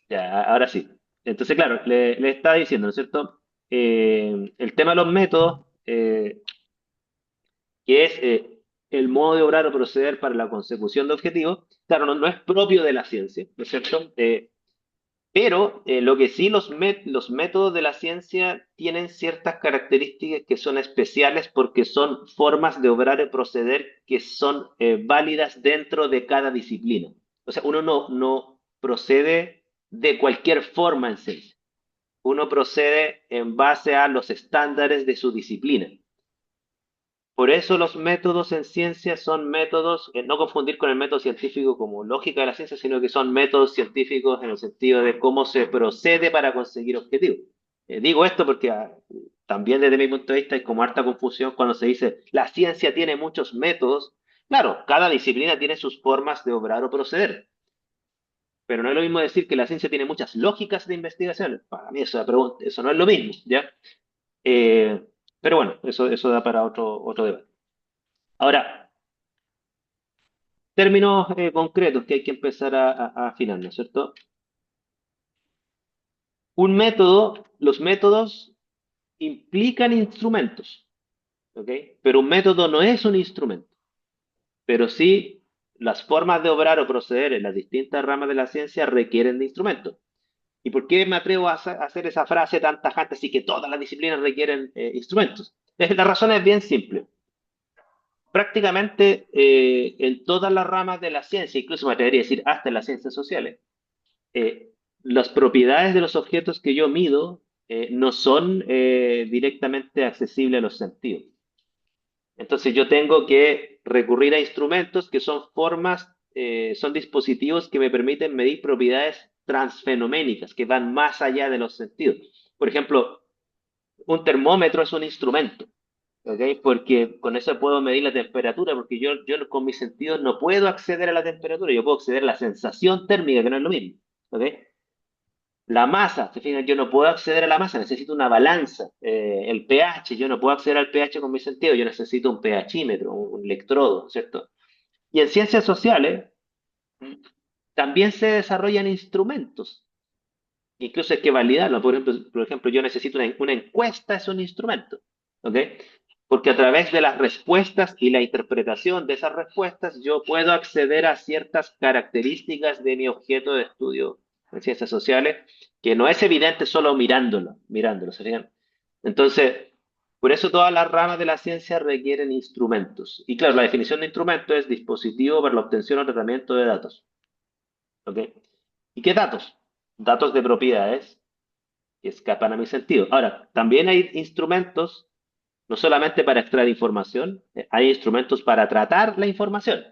Ya, ahora sí. Entonces, claro, le estaba diciendo, ¿no es cierto? El tema de los métodos, que es el modo de obrar o proceder para la consecución de objetivos, claro, no es propio de la ciencia, ¿no es cierto? Pero lo que sí, los métodos de la ciencia tienen ciertas características que son especiales porque son formas de obrar y proceder que son válidas dentro de cada disciplina. O sea, uno no procede de cualquier forma en ciencia. Uno procede en base a los estándares de su disciplina. Por eso los métodos en ciencia son métodos, no confundir con el método científico como lógica de la ciencia, sino que son métodos científicos en el sentido de cómo se procede para conseguir objetivos. Digo esto porque también desde mi punto de vista hay como harta confusión cuando se dice la ciencia tiene muchos métodos. Claro, cada disciplina tiene sus formas de obrar o proceder, pero no es lo mismo decir que la ciencia tiene muchas lógicas de investigación. Para mí eso no es lo mismo, ¿ya? Eh, pero bueno, eso da para otro debate. Ahora, términos concretos que hay que empezar a afinar, ¿no es cierto? Un método, los métodos implican instrumentos, ¿ok? Pero un método no es un instrumento, pero sí las formas de obrar o proceder en las distintas ramas de la ciencia requieren de instrumentos. ¿Y por qué me atrevo a hacer esa frase tan tajante, así que todas las disciplinas requieren instrumentos? La razón es bien simple. Prácticamente en todas las ramas de la ciencia, incluso me atrevería a decir hasta en las ciencias sociales, eh, las propiedades de los objetos que yo mido no son directamente accesibles a los sentidos. Entonces yo tengo que recurrir a instrumentos que son formas, son dispositivos que me permiten medir propiedades transfenoménicas, que van más allá de los sentidos. Por ejemplo, un termómetro es un instrumento, ¿ok? Porque con eso puedo medir la temperatura, porque yo con mis sentidos no puedo acceder a la temperatura, yo puedo acceder a la sensación térmica, que no es lo mismo, ¿ok? La masa, se fijan, yo no puedo acceder a la masa, necesito una balanza. El pH, yo no puedo acceder al pH con mis sentidos, yo necesito un pHímetro, un electrodo, ¿cierto? Y en ciencias sociales también se desarrollan instrumentos, incluso hay que validarlo. Por ejemplo, yo necesito una encuesta, es un instrumento, ¿ok? Porque a través de las respuestas y la interpretación de esas respuestas, yo puedo acceder a ciertas características de mi objeto de estudio en ciencias sociales, que no es evidente solo mirándolo, ¿se fijan? Entonces, por eso todas las ramas de la ciencia requieren instrumentos. Y claro, la definición de instrumento es dispositivo para la obtención o tratamiento de datos, ¿ok? ¿Y qué datos? Datos de propiedades que escapan a mi sentido. Ahora, también hay instrumentos, no solamente para extraer información, hay instrumentos para tratar la información.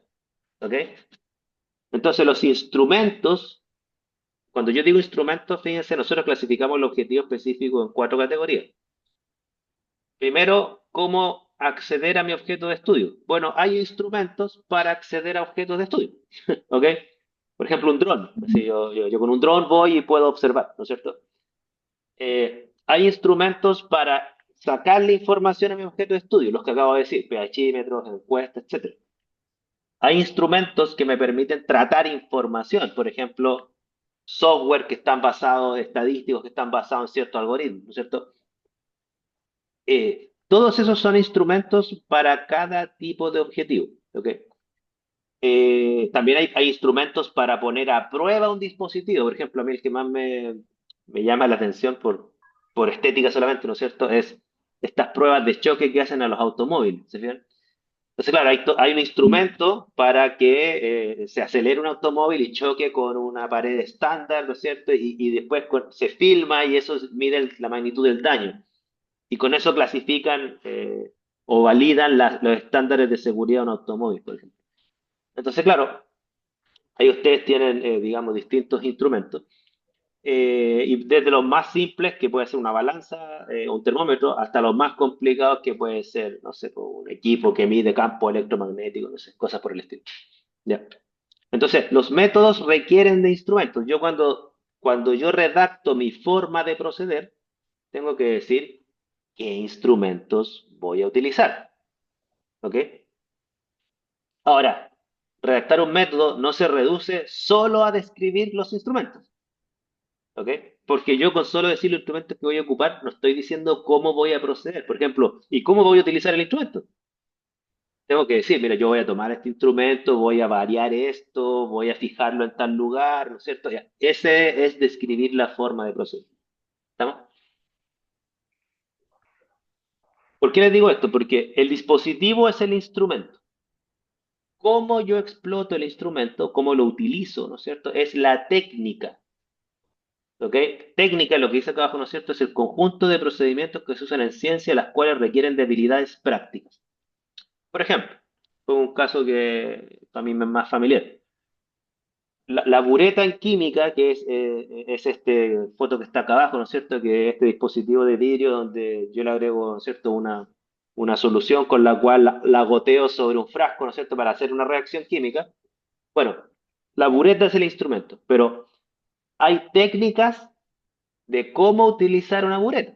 ¿Ok? Entonces, los instrumentos, cuando yo digo instrumentos, fíjense, nosotros clasificamos el objetivo específico en cuatro categorías. Primero, ¿cómo acceder a mi objeto de estudio? Bueno, hay instrumentos para acceder a objetos de estudio. ¿Ok? Por ejemplo, un dron. Si yo con un dron voy y puedo observar, ¿no es cierto? Hay instrumentos para sacarle información a mi objeto de estudio, los que acabo de decir, pHímetros, encuestas, etcétera. Hay instrumentos que me permiten tratar información, por ejemplo, software que están basados, estadísticos que están basados en ciertos algoritmos, ¿no es cierto? Todos esos son instrumentos para cada tipo de objetivo, ¿ok? También hay instrumentos para poner a prueba un dispositivo. Por ejemplo, a mí el que más me llama la atención por estética solamente, ¿no es cierto? Es estas pruebas de choque que hacen a los automóviles. ¿Se fijan? Entonces, claro, hay un instrumento para que se acelere un automóvil y choque con una pared estándar, ¿no es cierto? Y después se filma y eso mide la magnitud del daño. Y con eso clasifican o validan los estándares de seguridad de un automóvil, por ejemplo. Entonces, claro, ahí ustedes tienen, digamos, distintos instrumentos. Y desde los más simples, que puede ser una balanza, un termómetro, hasta los más complicados, que puede ser, no sé, pues, un equipo que mide campo electromagnético, no sé, cosas por el estilo. ¿Ya? Entonces, los métodos requieren de instrumentos. Cuando yo redacto mi forma de proceder, tengo que decir qué instrumentos voy a utilizar. ¿Ok? Ahora, redactar un método no se reduce solo a describir los instrumentos, ¿ok? Porque yo con solo decir los instrumentos que voy a ocupar, no estoy diciendo cómo voy a proceder, por ejemplo, y cómo voy a utilizar el instrumento. Tengo que decir, mira, yo voy a tomar este instrumento, voy a variar esto, voy a fijarlo en tal lugar, ¿no es cierto? Ya, ese es describir la forma de proceder. ¿Estamos? ¿Por qué les digo esto? Porque el dispositivo es el instrumento. Cómo yo exploto el instrumento, cómo lo utilizo, ¿no es cierto? Es la técnica, ¿ok? Técnica, lo que dice acá abajo, ¿no es cierto? Es el conjunto de procedimientos que se usan en ciencia, las cuales requieren de habilidades prácticas. Por ejemplo, fue un caso que a mí me es más familiar. La bureta en química, que es este foto que está acá abajo, ¿no es cierto? Que es este dispositivo de vidrio donde yo le agrego, ¿no es cierto? Una solución con la cual la goteo sobre un frasco, ¿no es cierto? Para hacer una reacción química. Bueno, la bureta es el instrumento, pero hay técnicas de cómo utilizar una bureta.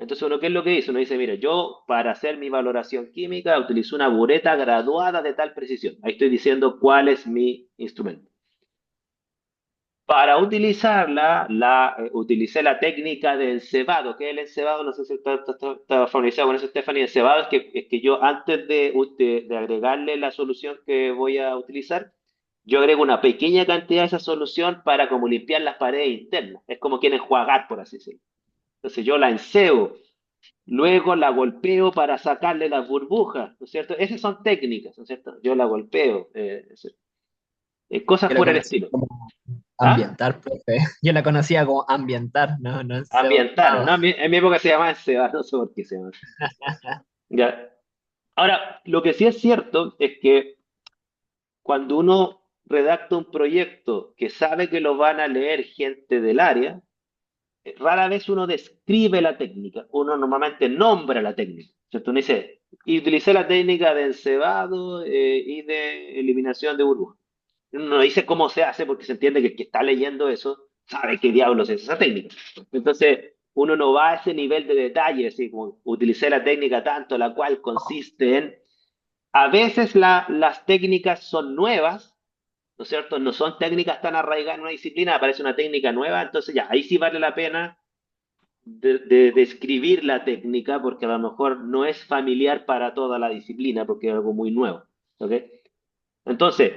Entonces, uno, ¿qué es lo que dice? Uno dice, mire, yo para hacer mi valoración química utilizo una bureta graduada de tal precisión. Ahí estoy diciendo cuál es mi instrumento. Para utilizarla, utilicé la técnica del cebado. ¿Qué es el encebado? No sé si está familiarizado con eso, Stephanie. El cebado es que yo antes de agregarle la solución que voy a utilizar, yo agrego una pequeña cantidad de esa solución para como limpiar las paredes internas. Es como quieren enjuagar, por así decirlo. Entonces yo la encebo, luego la golpeo para sacarle las burbujas, ¿no es cierto? Esas son técnicas, ¿no es cierto? Yo la golpeo, cosas Yo la por el conocí estilo. como ¿Ah? ambientar, profe. Yo la conocía como ambientar, no, no Ambientar, cebado. ¿no? En mi época se llamaba Seba, no sé por qué se llama así. Ya. Ahora, lo que sí es cierto es que cuando uno redacta un proyecto que sabe que lo van a leer gente del área, rara vez uno describe la técnica, uno normalmente nombra la técnica. ¿Cierto? Uno dice, y utilicé la técnica de encebado y de eliminación de burbujas. Uno no dice cómo se hace porque se entiende que el que está leyendo eso sabe qué diablos es esa técnica. Entonces, uno no va a ese nivel de detalle, así como utilicé la técnica tanto, la cual consiste en, a veces las técnicas son nuevas, ¿no es cierto? No son técnicas tan arraigadas en una disciplina, aparece una técnica nueva, entonces ya, ahí sí vale la pena de describir la técnica porque a lo mejor no es familiar para toda la disciplina porque es algo muy nuevo, ¿ok? Entonces,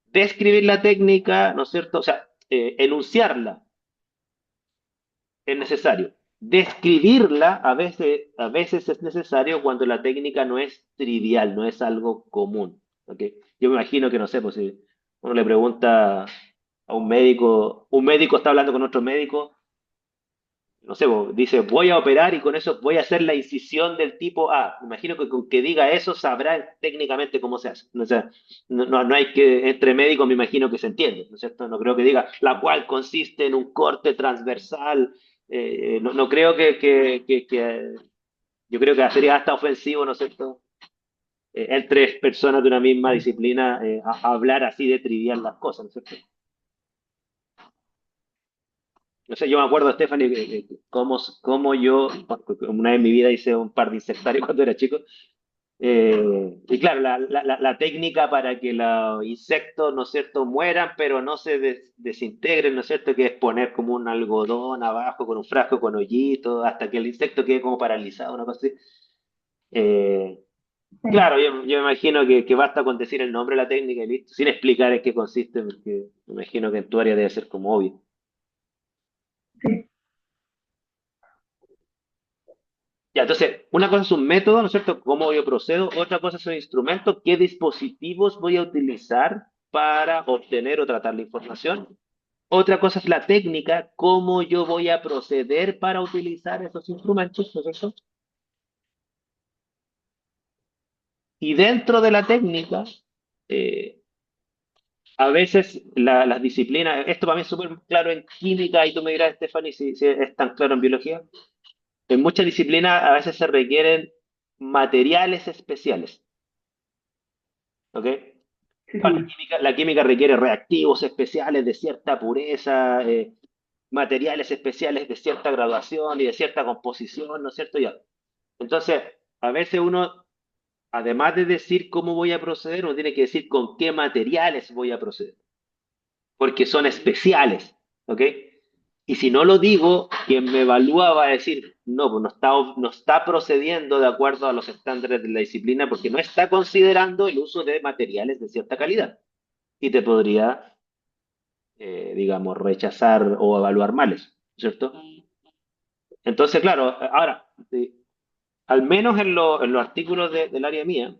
describir la técnica, ¿no es cierto? O sea, enunciarla es necesario. Describirla a veces es necesario cuando la técnica no es trivial, no es algo común. ¿Ok? Yo me imagino que, no sé, pues si uno le pregunta a un médico está hablando con otro médico, no sé, vos, dice, voy a operar y con eso voy a hacer la incisión del tipo A. Imagino que con que diga eso sabrá técnicamente cómo se hace. O sea, no hay que, entre médicos me imagino que se entiende, ¿no es cierto? No creo que diga, la cual consiste en un corte transversal. No creo yo creo que sería hasta ofensivo, ¿no es cierto? Entre personas de una misma disciplina, hablar así de trivial las cosas, ¿no es cierto? No sé, yo me acuerdo, Stephanie, cómo yo, una vez en mi vida hice un par de insectarios cuando era chico. Y claro, la técnica para que los insectos, ¿no es cierto?, mueran, pero no se desintegren, ¿no es cierto?, que es poner como un algodón abajo con un frasco con hoyitos, hasta que el insecto quede como paralizado, una cosa así. Eh, Sí, claro, yo me imagino que basta con decir el nombre de la técnica y listo, sin explicar en qué consiste, porque me imagino que en tu área debe ser como obvio. sí. Ya, entonces, una cosa es un método, ¿no es cierto? ¿Cómo yo procedo? Otra cosa es un instrumento. ¿Qué dispositivos voy a utilizar para obtener o tratar la información? Otra cosa es la técnica, cómo yo voy a proceder para utilizar esos instrumentos, ¿no es cierto? Y dentro de la técnica, eh, a veces las disciplinas, esto para mí es súper claro en química, y tú me dirás, Stephanie, si es tan claro en biología. En muchas disciplinas a veces se requieren materiales especiales, ¿ok? Bueno, Sí. la química requiere reactivos especiales de cierta pureza, materiales especiales de cierta graduación y de cierta composición, ¿no es cierto? Ya. Entonces, a veces uno además de decir cómo voy a proceder, uno tiene que decir con qué materiales voy a proceder, porque son especiales, ¿ok? Y si no lo digo, quien me evalúa va a decir, no, pues no está procediendo de acuerdo a los estándares de la disciplina porque no está considerando el uso de materiales de cierta calidad. Y te podría, digamos, rechazar o evaluar males, ¿cierto? Entonces, claro, ahora, al menos en los artículos del área mía,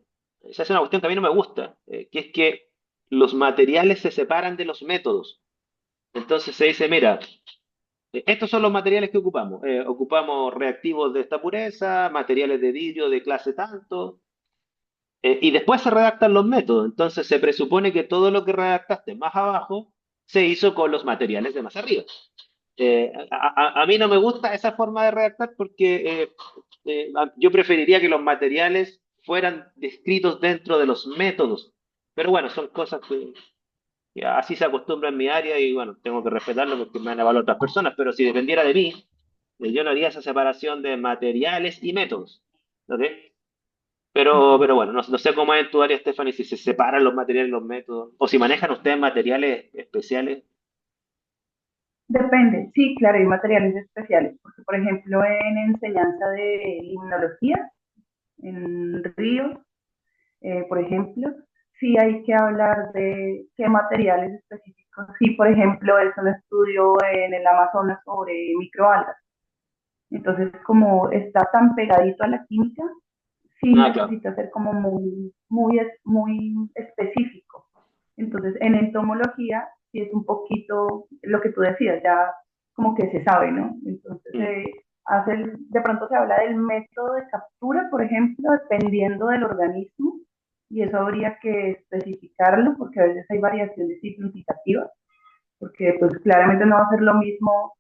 se hace una cuestión que a mí no me gusta, que es que los materiales se separan de los métodos. Entonces se dice, mira, estos son los materiales que ocupamos. Ocupamos reactivos de esta pureza, materiales de vidrio de clase tanto, y después se redactan los métodos. Entonces se presupone que todo lo que redactaste más abajo se hizo con los materiales de más arriba. A mí no me gusta esa forma de redactar porque yo preferiría que los materiales fueran descritos dentro de los métodos. Pero bueno, son cosas que así se acostumbra en mi área y bueno, tengo que respetarlo porque me han evaluado otras personas. Pero si dependiera de mí, yo no haría esa separación de materiales y métodos. ¿Ok? Pero bueno, no sé cómo es en tu área, Stephanie, si se separan los materiales y los métodos, o si manejan ustedes materiales especiales. Depende, sí, claro, hay materiales especiales, porque por ejemplo en enseñanza de limnología, en ríos, por ejemplo, sí hay que hablar de qué materiales específicos. Sí, por ejemplo, es un estudio en el Amazonas sobre microalgas. Entonces, como está tan pegadito a la química, sí Ah, claro. necesita ser como muy específico. Entonces, en entomología sí es un poquito lo que tú decías, ya como que se sabe, ¿no? Entonces, Mm, de pronto se habla del método de captura, por ejemplo, dependiendo del organismo, y eso habría que especificarlo porque a veces hay variaciones significativas, porque pues claramente no va a ser lo mismo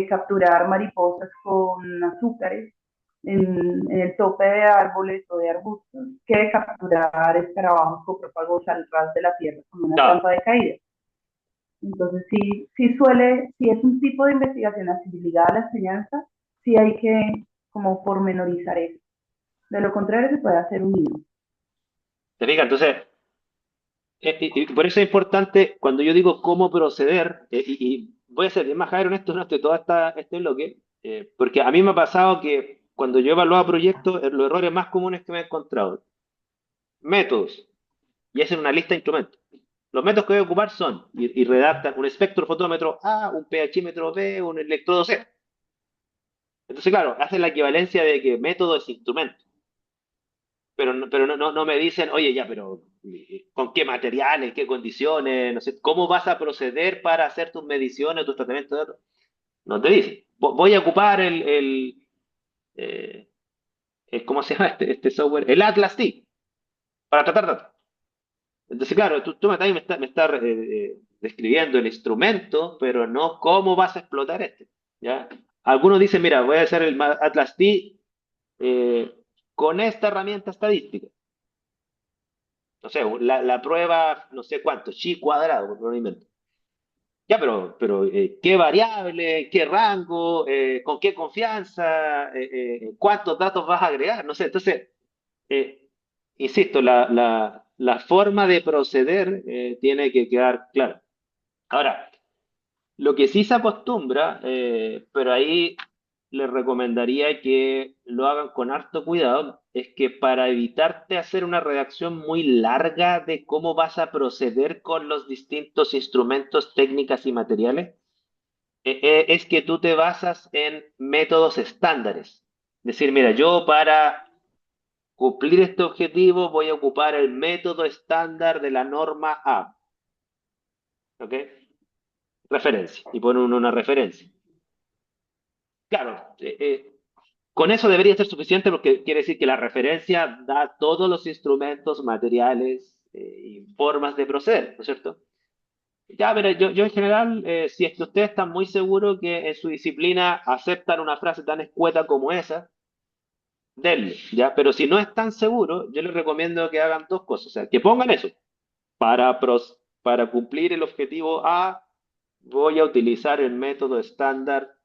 capturar mariposas con azúcares en el tope de árboles o de arbustos que capturar escarabajos coprófagos al ras de la tierra con una claro. trampa de caída. Entonces, si es un tipo de investigación así ligada a la enseñanza, sí hay que como pormenorizar eso. De lo contrario, se puede hacer un hilo. ¿Te fijas? Entonces, y por eso es importante cuando yo digo cómo proceder, y voy a ser bien más honesto en todo este bloque, porque a mí me ha pasado que cuando yo evaluaba proyectos, los errores más comunes que me he encontrado, métodos, y hacen una lista de instrumentos. Los métodos que voy a ocupar son, y redactan un espectrofotómetro A, un pHímetro B, un electrodo C. Entonces, claro, hacen la equivalencia de que método es instrumento. Pero no me dicen, oye, ya, pero ¿con qué materiales, qué condiciones? No sé, ¿cómo vas a proceder para hacer tus mediciones, tus tratamientos de datos? No te dicen. Voy a ocupar eh, ¿cómo se llama este software? El Atlas T, para tratar datos. Entonces, claro, tú me estás describiendo el instrumento, pero no cómo vas a explotar este. ¿Ya? Algunos dicen, mira, voy a hacer el Atlas T eh, con esta herramienta estadística. No sé, la prueba, no sé cuánto, chi cuadrado, por no invento. Ya, pero ¿qué variable, qué rango, con qué confianza, cuántos datos vas a agregar? No sé, entonces, eh, insisto, la forma de proceder tiene que quedar clara. Ahora, lo que sí se acostumbra, pero ahí les recomendaría que lo hagan con harto cuidado, es que para evitarte hacer una redacción muy larga de cómo vas a proceder con los distintos instrumentos, técnicas y materiales, es que tú te basas en métodos estándares. Es decir, mira, yo para cumplir este objetivo voy a ocupar el método estándar de la norma A, ¿ok? Referencia, y pone uno una referencia. Claro, con eso debería ser suficiente porque quiere decir que la referencia da todos los instrumentos, materiales y formas de proceder, ¿no es cierto? Ya, pero yo en general, si es que ustedes están muy seguros que en su disciplina aceptan una frase tan escueta como esa, denle, ¿ya? Pero si no están seguros, yo les recomiendo que hagan dos cosas, o sea, que pongan eso. Para cumplir el objetivo A, voy a utilizar el método estándar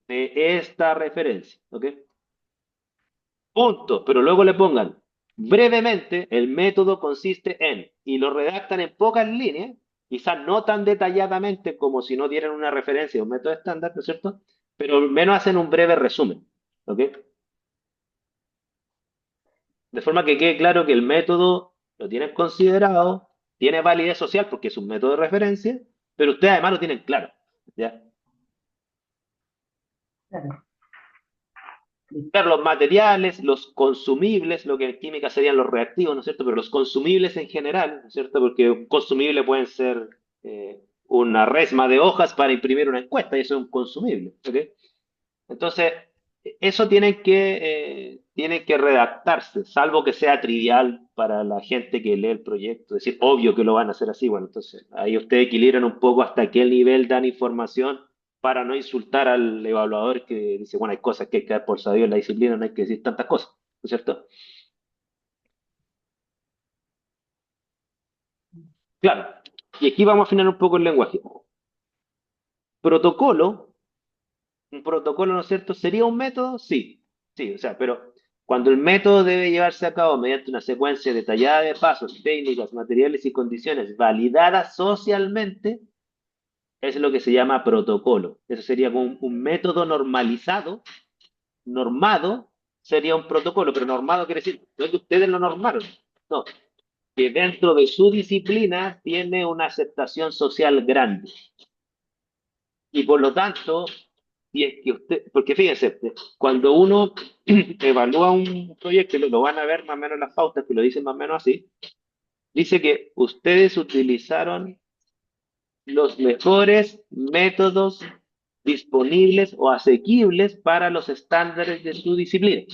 de esta referencia, ¿ok? Punto, pero luego le pongan, Brevemente, el método consiste en, y lo redactan en pocas líneas, quizás no tan detalladamente como si no dieran una referencia a un método estándar, ¿no es cierto? Pero al menos hacen un breve resumen, ¿ok? De forma que quede claro que el método lo tienen considerado, tiene validez social porque es un método de referencia, pero ustedes además lo tienen claro, ¿ya? Claro, listo. Claro, los materiales, los consumibles, lo que en química serían los reactivos, ¿no es cierto? Pero los consumibles en general, ¿no es cierto? Porque un consumible pueden ser una resma de hojas para imprimir una encuesta y eso es un consumible, ¿ok? Entonces, eso tiene que redactarse, salvo que sea trivial para la gente que lee el proyecto. Es decir, obvio que lo van a hacer así. Bueno, entonces ahí ustedes equilibran un poco hasta qué nivel dan información para no insultar al evaluador que dice, bueno, hay cosas que hay que dar por sabido en la disciplina, no hay que decir tantas cosas, ¿no es cierto? Claro. Y aquí vamos a afinar un poco el lenguaje. Protocolo. Un protocolo, ¿no es cierto? ¿Sería un método? Sí, sí, o sea, pero cuando el método debe llevarse a cabo mediante una secuencia detallada de pasos, técnicas, materiales y condiciones validadas socialmente, es lo que se llama protocolo. Eso sería como un método normalizado, normado, sería un protocolo, pero normado quiere decir, no es que ustedes lo normaron, no, que dentro de su disciplina tiene una aceptación social grande. Y por lo tanto, y es que usted, porque fíjense, cuando uno evalúa un proyecto, y lo van a ver más o menos en las pautas, que lo dicen más o menos así, dice que ustedes utilizaron los mejores métodos disponibles o asequibles para los estándares de su disciplina.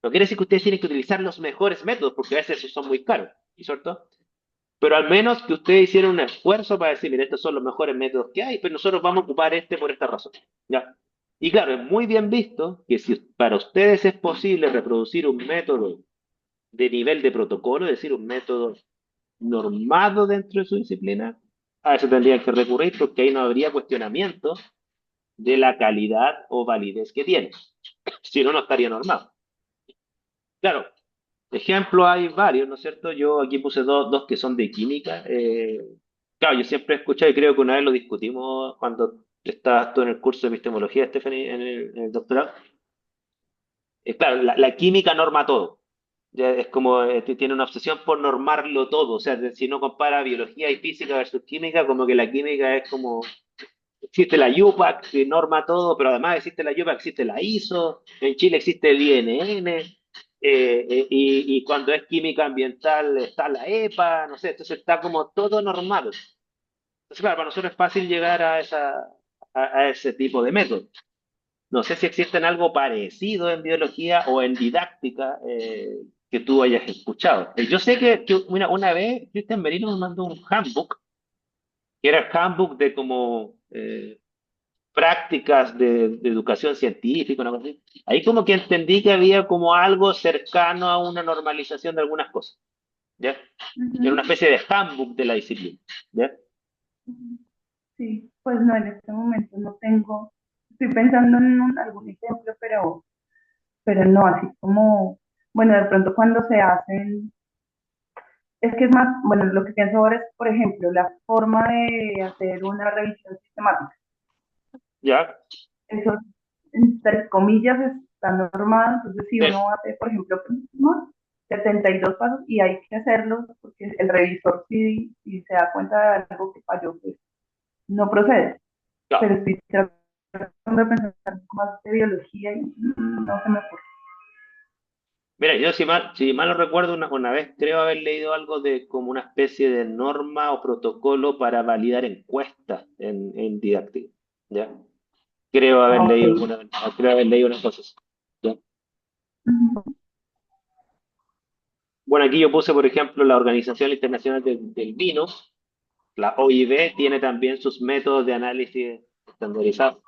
No quiere decir que ustedes tienen que utilizar los mejores métodos, porque a veces esos son muy caros, ¿cierto? Pero al menos que ustedes hicieron un esfuerzo para decir, mira, estos son los mejores métodos que hay, pero nosotros vamos a ocupar este por esta razón. ¿Ya? Y claro, es muy bien visto que si para ustedes es posible reproducir un método de nivel de protocolo, es decir, un método normado dentro de su disciplina, a eso tendrían que recurrir porque ahí no habría cuestionamiento de la calidad o validez que tiene. Si no, no estaría normado. Claro, ejemplos hay varios, ¿no es cierto? Yo aquí puse dos que son de química. Claro, yo siempre he escuchado y creo que una vez lo discutimos cuando estabas tú en el curso de epistemología, Stephanie, en el doctorado. Claro, la química norma todo. Ya es como tiene una obsesión por normarlo todo. O sea, si uno compara biología y física versus química, como que la química es como existe la IUPAC que norma todo, pero además existe la IUPAC, existe la ISO, en Chile existe el INN, y cuando es química ambiental está la EPA, no sé, entonces está como todo normado. Entonces, claro, para nosotros es fácil llegar a ese tipo de método. No sé si existe algo parecido en biología o en didáctica que tú hayas escuchado. Yo sé que una vez Cristian Merino me mandó un handbook, que era el handbook de como prácticas de educación científica, una cosa así. Ahí como que entendí que había como algo cercano a una normalización de algunas cosas, ¿ya? Era una Ujú, especie de handbook de la disciplina, ¿ya? ujú. Sí, pues no, en este momento no tengo, estoy pensando en algún ejemplo, pero no, así como, bueno, de pronto cuando se hacen, es que es más, bueno, lo que pienso ahora es, por ejemplo, la forma de hacer una revisión sistemática. ¿Ya? Eso, entre comillas, está normado, entonces si Sí, uno hace, por ejemplo, 72 pasos y hay que hacerlos porque el revisor si se da cuenta de algo que falló, pues no procede. Pero claro. estoy tratando de pensar un poco más de biología y no se me ocurre. Mira, yo si mal no recuerdo, una vez creo haber leído algo de como una especie de norma o protocolo para validar encuestas en didáctica, ¿ya? Creo haber Ok. leído creo haber leído una cosa así, ¿ya? Ujú. Bueno, aquí yo puse, por ejemplo, la Organización Internacional del Vino, la OIV, tiene también sus métodos de análisis estandarizados.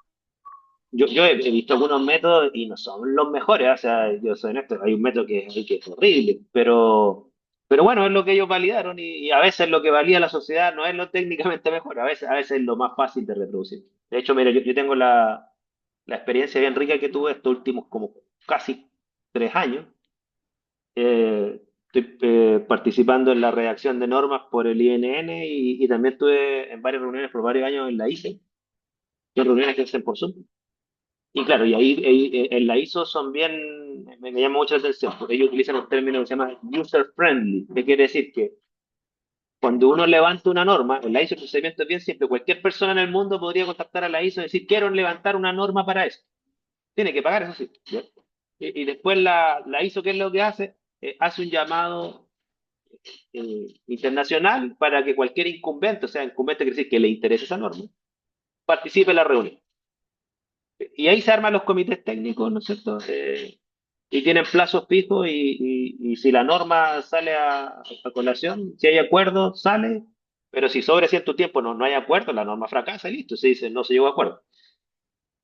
Yo he visto algunos métodos y no son los mejores, o sea, yo soy honesto, hay un método que es horrible, pero bueno, es lo que ellos validaron y a veces lo que valida la sociedad no es lo técnicamente mejor, a veces es lo más fácil de reproducir. De hecho, mira, yo tengo la experiencia bien rica que tuve estos últimos como casi 3 años, Estoy participando en la redacción de normas por el INN y también estuve en varias reuniones por varios años en la ISE, que son reuniones que se hacen por Zoom. Y claro, en la ISO son bien, me llama mucho la atención, porque ellos utilizan un término que se llama user friendly, que quiere decir que cuando uno levanta una norma, en la ISO el procedimiento es bien simple, cualquier persona en el mundo podría contactar a la ISO y decir, quiero levantar una norma para eso. Tiene que pagar, eso sí. ¿Ya? Y después la ISO, ¿qué es lo que hace? Hace un llamado internacional para que cualquier incumbente, o sea, incumbente quiere decir que le interese esa norma, participe en la reunión. Y ahí se arman los comités técnicos, ¿no es cierto? Y tienen plazos fijos y si la norma sale a colación, si hay acuerdo, sale, pero si sobre cierto tiempo no hay acuerdo, la norma fracasa y listo, se dice no se llegó a acuerdo.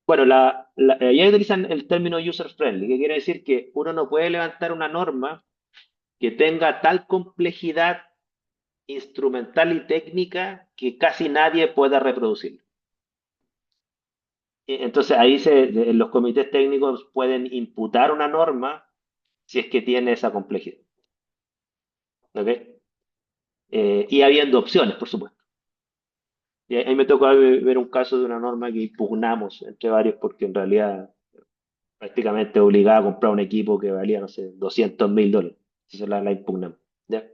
Bueno, ya utilizan el término user friendly, que quiere decir que uno no puede levantar una norma que tenga tal complejidad instrumental y técnica que casi nadie pueda reproducir. Entonces ahí los comités técnicos pueden imputar una norma si es que tiene esa complejidad. ¿Ok? Y habiendo opciones, por supuesto. Y ahí me tocó ver un caso de una norma que impugnamos entre varios porque en realidad prácticamente obligaba a comprar un equipo que valía, no sé, $200.000. Entonces la impugnamos. ¿Ya?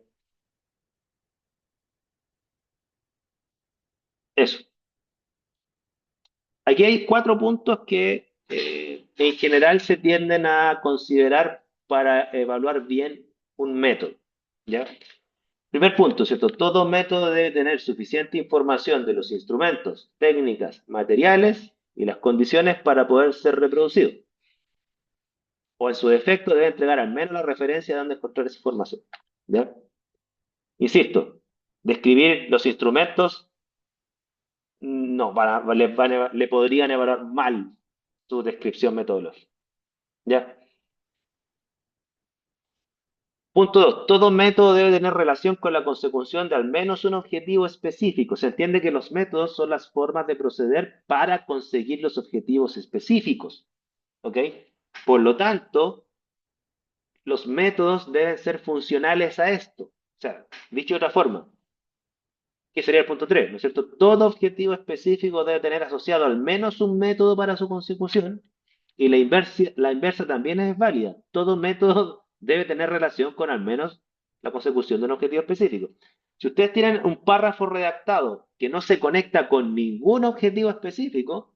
Eso. Aquí hay cuatro puntos que en general se tienden a considerar para evaluar bien un método. ¿Ya? Primer punto, ¿cierto? Todo método debe tener suficiente información de los instrumentos, técnicas, materiales y las condiciones para poder ser reproducido. O en su defecto debe entregar al menos la referencia de dónde encontrar esa información. ¿Ya? Insisto, describir los instrumentos no, le podrían evaluar mal su descripción metodológica. ¿Ya? Punto 2. Todo método debe tener relación con la consecución de al menos un objetivo específico. Se entiende que los métodos son las formas de proceder para conseguir los objetivos específicos. ¿Ok? Por lo tanto, los métodos deben ser funcionales a esto. O sea, dicho de otra forma, ¿qué sería el punto 3? ¿No es cierto? Todo objetivo específico debe tener asociado al menos un método para su consecución y la inversa también es válida. Todo método debe tener relación con al menos la consecución de un objetivo específico. Si ustedes tienen un párrafo redactado que no se conecta con ningún objetivo específico,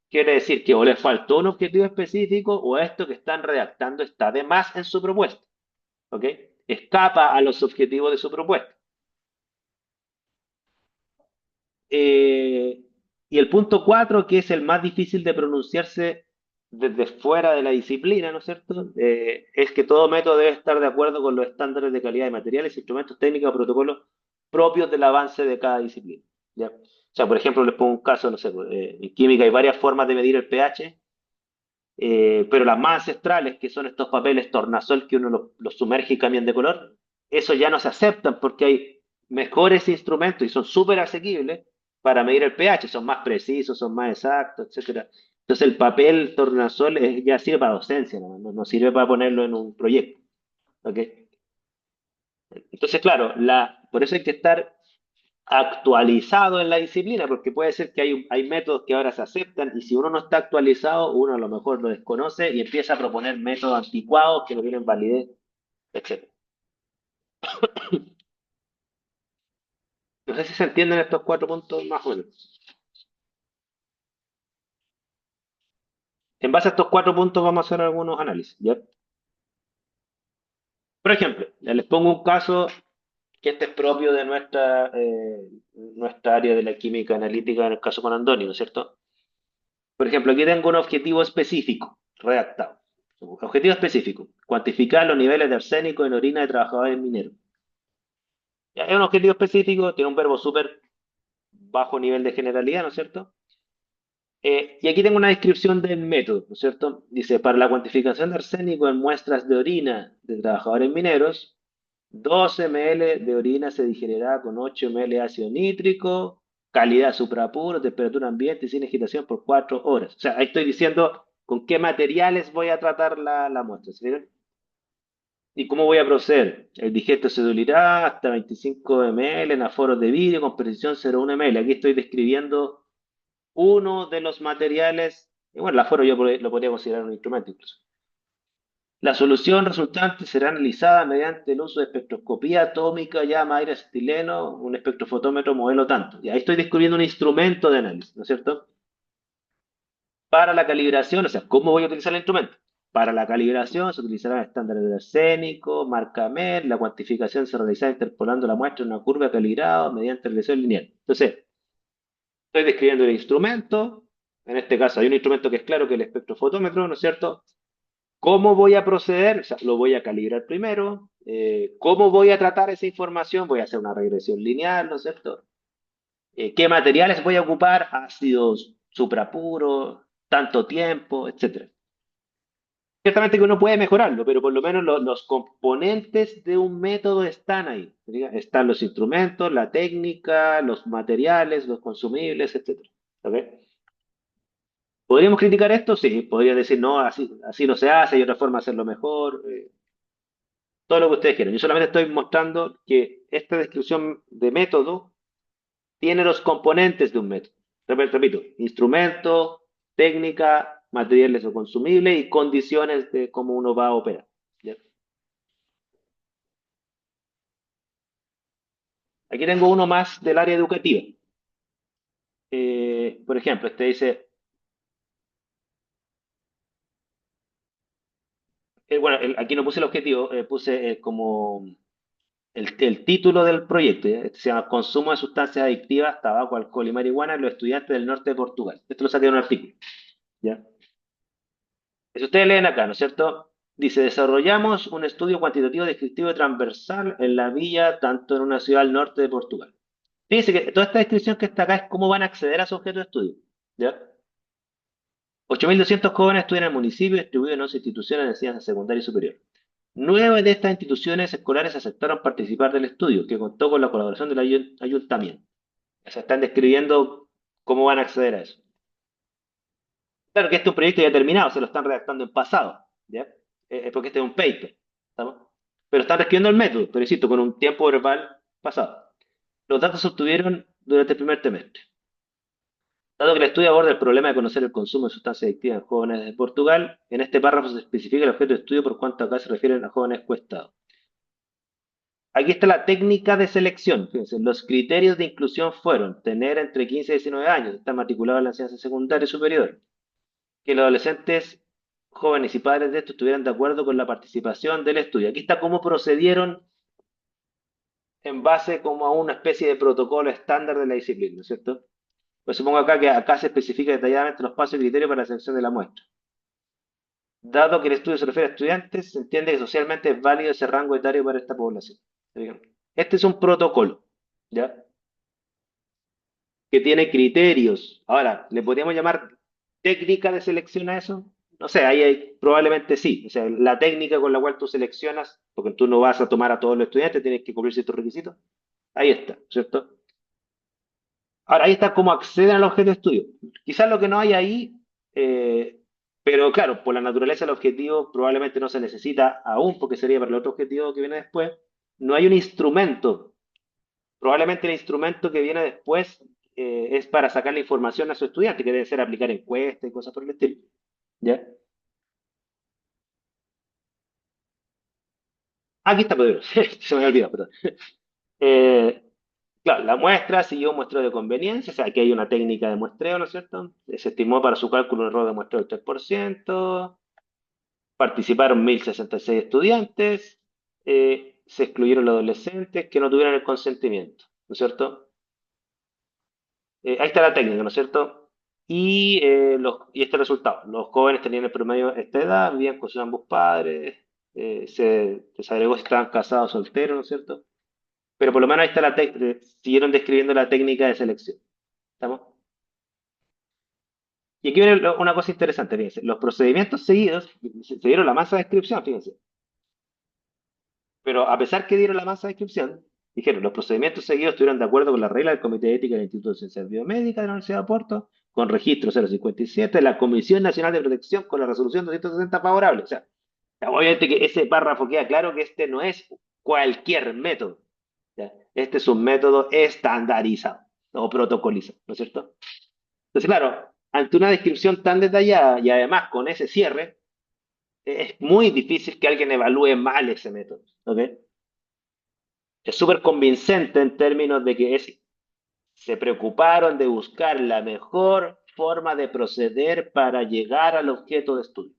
quiere decir que o les faltó un objetivo específico o esto que están redactando está de más en su propuesta. ¿Ok? Escapa a los objetivos de su propuesta. Eh, y el punto 4 que es el más difícil de pronunciarse desde fuera de la disciplina, ¿no es cierto? Es que todo método debe estar de acuerdo con los estándares de calidad de materiales, instrumentos técnicos o protocolos propios del avance de cada disciplina. ¿Ya? O sea, por ejemplo, les pongo un caso, no sé, en química hay varias formas de medir el pH, pero las más ancestrales, que son estos papeles tornasol que uno los sumerge y cambian de color, eso ya no se aceptan porque hay mejores instrumentos y son súper asequibles para medir el pH, son más precisos, son más exactos, etcétera. Entonces el papel tornasol ya sirve para docencia, no sirve para ponerlo en un proyecto. ¿Ok? Entonces, claro, por eso hay que estar actualizado en la disciplina, porque puede ser que hay métodos que ahora se aceptan y si uno no está actualizado, uno a lo mejor lo desconoce y empieza a proponer métodos anticuados que no tienen validez, etc. No sé si se entienden estos cuatro puntos más o menos. En base a estos cuatro puntos vamos a hacer algunos análisis, ¿ya? Por ejemplo, ya les pongo un caso que este es propio de nuestra área de la química analítica, en el caso con Antonio, ¿no es cierto? Por ejemplo, aquí tengo un objetivo específico, redactado. Objetivo específico, cuantificar los niveles de arsénico en orina de trabajadores mineros. Ya, es un objetivo específico, tiene un verbo súper bajo nivel de generalidad, ¿no es cierto? Y aquí tengo una descripción del método, ¿no es cierto? Dice, para la cuantificación de arsénico en muestras de orina de trabajadores mineros, 2 ml de orina se digerirá con 8 ml de ácido nítrico, calidad suprapuro, temperatura ambiente y sin agitación por 4 horas. O sea, ahí estoy diciendo con qué materiales voy a tratar la muestra. ¿Sí? ¿Y cómo voy a proceder? El digesto se diluirá hasta 25 ml en aforos de vidrio con precisión 0,1 ml. Aquí estoy describiendo uno de los materiales, y bueno, el aforo yo lo podría considerar un instrumento incluso. La solución resultante será analizada mediante el uso de espectroscopía atómica, llama aire acetileno, un espectrofotómetro modelo tanto. Y ahí estoy descubriendo un instrumento de análisis, ¿no es cierto? Para la calibración, o sea, ¿cómo voy a utilizar el instrumento? Para la calibración se utilizarán estándares de arsénico, marca MER, la cuantificación se realizará interpolando la muestra en una curva de calibrado mediante regresión lineal. Entonces, estoy describiendo el instrumento, en este caso hay un instrumento que es claro que es el espectrofotómetro, ¿no es cierto? ¿Cómo voy a proceder? O sea, lo voy a calibrar primero. ¿Cómo voy a tratar esa información? Voy a hacer una regresión lineal, ¿no es cierto? ¿Qué materiales voy a ocupar? Ácidos suprapuros, tanto tiempo, etcétera. Ciertamente que uno puede mejorarlo, pero por lo menos los componentes de un método están ahí. ¿Sí? Están los instrumentos, la técnica, los materiales, los consumibles, etcétera. ¿Ok? ¿Podríamos criticar esto? Sí, podría decir, no, así no se hace, hay otra forma de hacerlo mejor. Todo lo que ustedes quieran. Yo solamente estoy mostrando que esta descripción de método tiene los componentes de un método. Repito, instrumento, técnica, materiales o consumibles y condiciones de cómo uno va a operar. ¿Ya? Aquí tengo uno más del área educativa. Por ejemplo, este dice, bueno, aquí no puse el objetivo, puse como el título del proyecto, ¿ya? Este se llama Consumo de sustancias adictivas, tabaco, alcohol y marihuana en los estudiantes del norte de Portugal. Esto lo saqué de un artículo, ¿ya? Si ustedes leen acá, ¿no es cierto? Dice, desarrollamos un estudio cuantitativo descriptivo y transversal en la villa, tanto en una ciudad al norte de Portugal. Fíjense que toda esta descripción que está acá es cómo van a acceder a su objeto de estudio, ¿ya? 8.200 jóvenes estudian en el municipio distribuidos en 11 instituciones de enseñanza secundaria y superior. 9 de estas instituciones escolares aceptaron participar del estudio, que contó con la colaboración del ayuntamiento. O sea, están describiendo cómo van a acceder a eso. Claro que este es un proyecto ya terminado, se lo están redactando en pasado, ¿ya? Porque este es un paper, ¿estamos? Pero están describiendo el método, pero insisto, con un tiempo verbal pasado. Los datos se obtuvieron durante el primer trimestre. Dado que el estudio aborda el problema de conocer el consumo de sustancias adictivas en jóvenes de Portugal, en este párrafo se especifica el objeto de estudio por cuanto acá se refieren a jóvenes encuestados. Aquí está la técnica de selección. Fíjense, los criterios de inclusión fueron tener entre 15 y 19 años, estar matriculados en la enseñanza secundaria y superior, que los adolescentes jóvenes y padres de estos estuvieran de acuerdo con la participación del estudio. Aquí está cómo procedieron en base como a una especie de protocolo estándar de la disciplina, ¿no es cierto? Pues supongo acá que acá se especifica detalladamente los pasos y criterios para la selección de la muestra. Dado que el estudio se refiere a estudiantes, se entiende que socialmente es válido ese rango etario para esta población. Este es un protocolo, ¿ya? Que tiene criterios. Ahora, ¿le podríamos llamar técnica de selección a eso? No sé, probablemente sí. O sea, la técnica con la cual tú seleccionas, porque tú no vas a tomar a todos los estudiantes, tienes que cumplir ciertos requisitos. Ahí está, ¿cierto? Ahora, ahí está cómo acceden al objeto de estudio. Quizás lo que no hay ahí, eh, pero claro, por la naturaleza del objetivo probablemente no se necesita aún, porque sería para el otro objetivo que viene después. No hay un instrumento. Probablemente el instrumento que viene después es para sacar la información a su estudiante, que debe ser aplicar encuestas y cosas por el estilo. ¿Ya? Aquí está, Pedro. Se me había olvidado, perdón. Eh, claro, la muestra siguió un muestreo de conveniencia, o sea, aquí hay una técnica de muestreo, ¿no es cierto? Se estimó para su cálculo un error de muestreo del 3%, participaron 1.066 estudiantes, se excluyeron los adolescentes que no tuvieran el consentimiento, ¿no es cierto? Ahí está la técnica, ¿no es cierto? Y este resultado. Los jóvenes tenían el promedio de esta edad, vivían con sus ambos padres, se desagregó si estaban casados o solteros, ¿no es cierto? Pero por lo menos ahí está siguieron describiendo la técnica de selección. ¿Estamos? Y aquí viene una cosa interesante, fíjense. Los procedimientos seguidos, se dieron la masa de descripción, fíjense. Pero a pesar que dieron la masa de descripción, dijeron, los procedimientos seguidos estuvieron de acuerdo con la regla del Comité de Ética del Instituto de Ciencias Biomédicas de la Universidad de Oporto, con registro 057, la Comisión Nacional de Protección con la resolución 260 favorable. O sea, Obviamente que ese párrafo queda claro que este no es cualquier método. ¿Ya? Este es un método estandarizado o protocolizado, ¿no es cierto? Entonces, claro, ante una descripción tan detallada y además con ese cierre, es muy difícil que alguien evalúe mal ese método. ¿Ok? Es súper convincente en términos de que se preocuparon de buscar la mejor forma de proceder para llegar al objeto de estudio.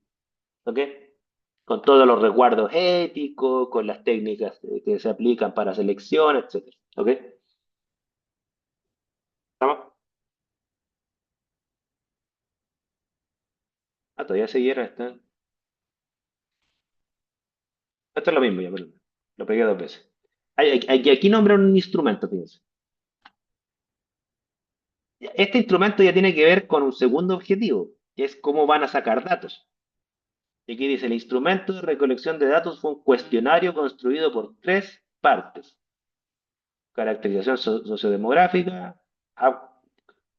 ¿Ok? Con todos los resguardos éticos, con las técnicas que se aplican para selección, etcétera. ¿Ok? ¿Estamos? Ah, todavía siguieron. Esto es lo mismo, ya, perdón. Lo pegué dos veces. Aquí nombran un instrumento, fíjense. Este instrumento ya tiene que ver con un segundo objetivo, que es cómo van a sacar datos. Y aquí dice, el instrumento de recolección de datos fue un cuestionario construido por tres partes. Caracterización sociodemográfica,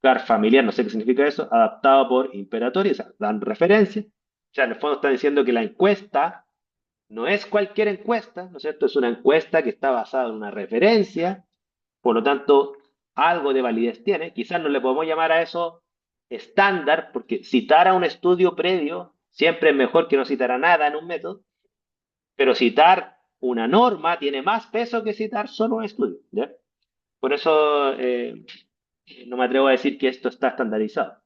CAR familiar, no sé qué significa eso, adaptado por imperatorio, o sea, dan referencia. O sea, en el fondo está diciendo que la encuesta no es cualquier encuesta, ¿no es cierto? Es una encuesta que está basada en una referencia, por lo tanto, algo de validez tiene. Quizás no le podemos llamar a eso estándar, porque citar a un estudio previo siempre es mejor que no citar a nada en un método, pero citar una norma tiene más peso que citar solo un estudio, ¿ya? Por eso no me atrevo a decir que esto está estandarizado.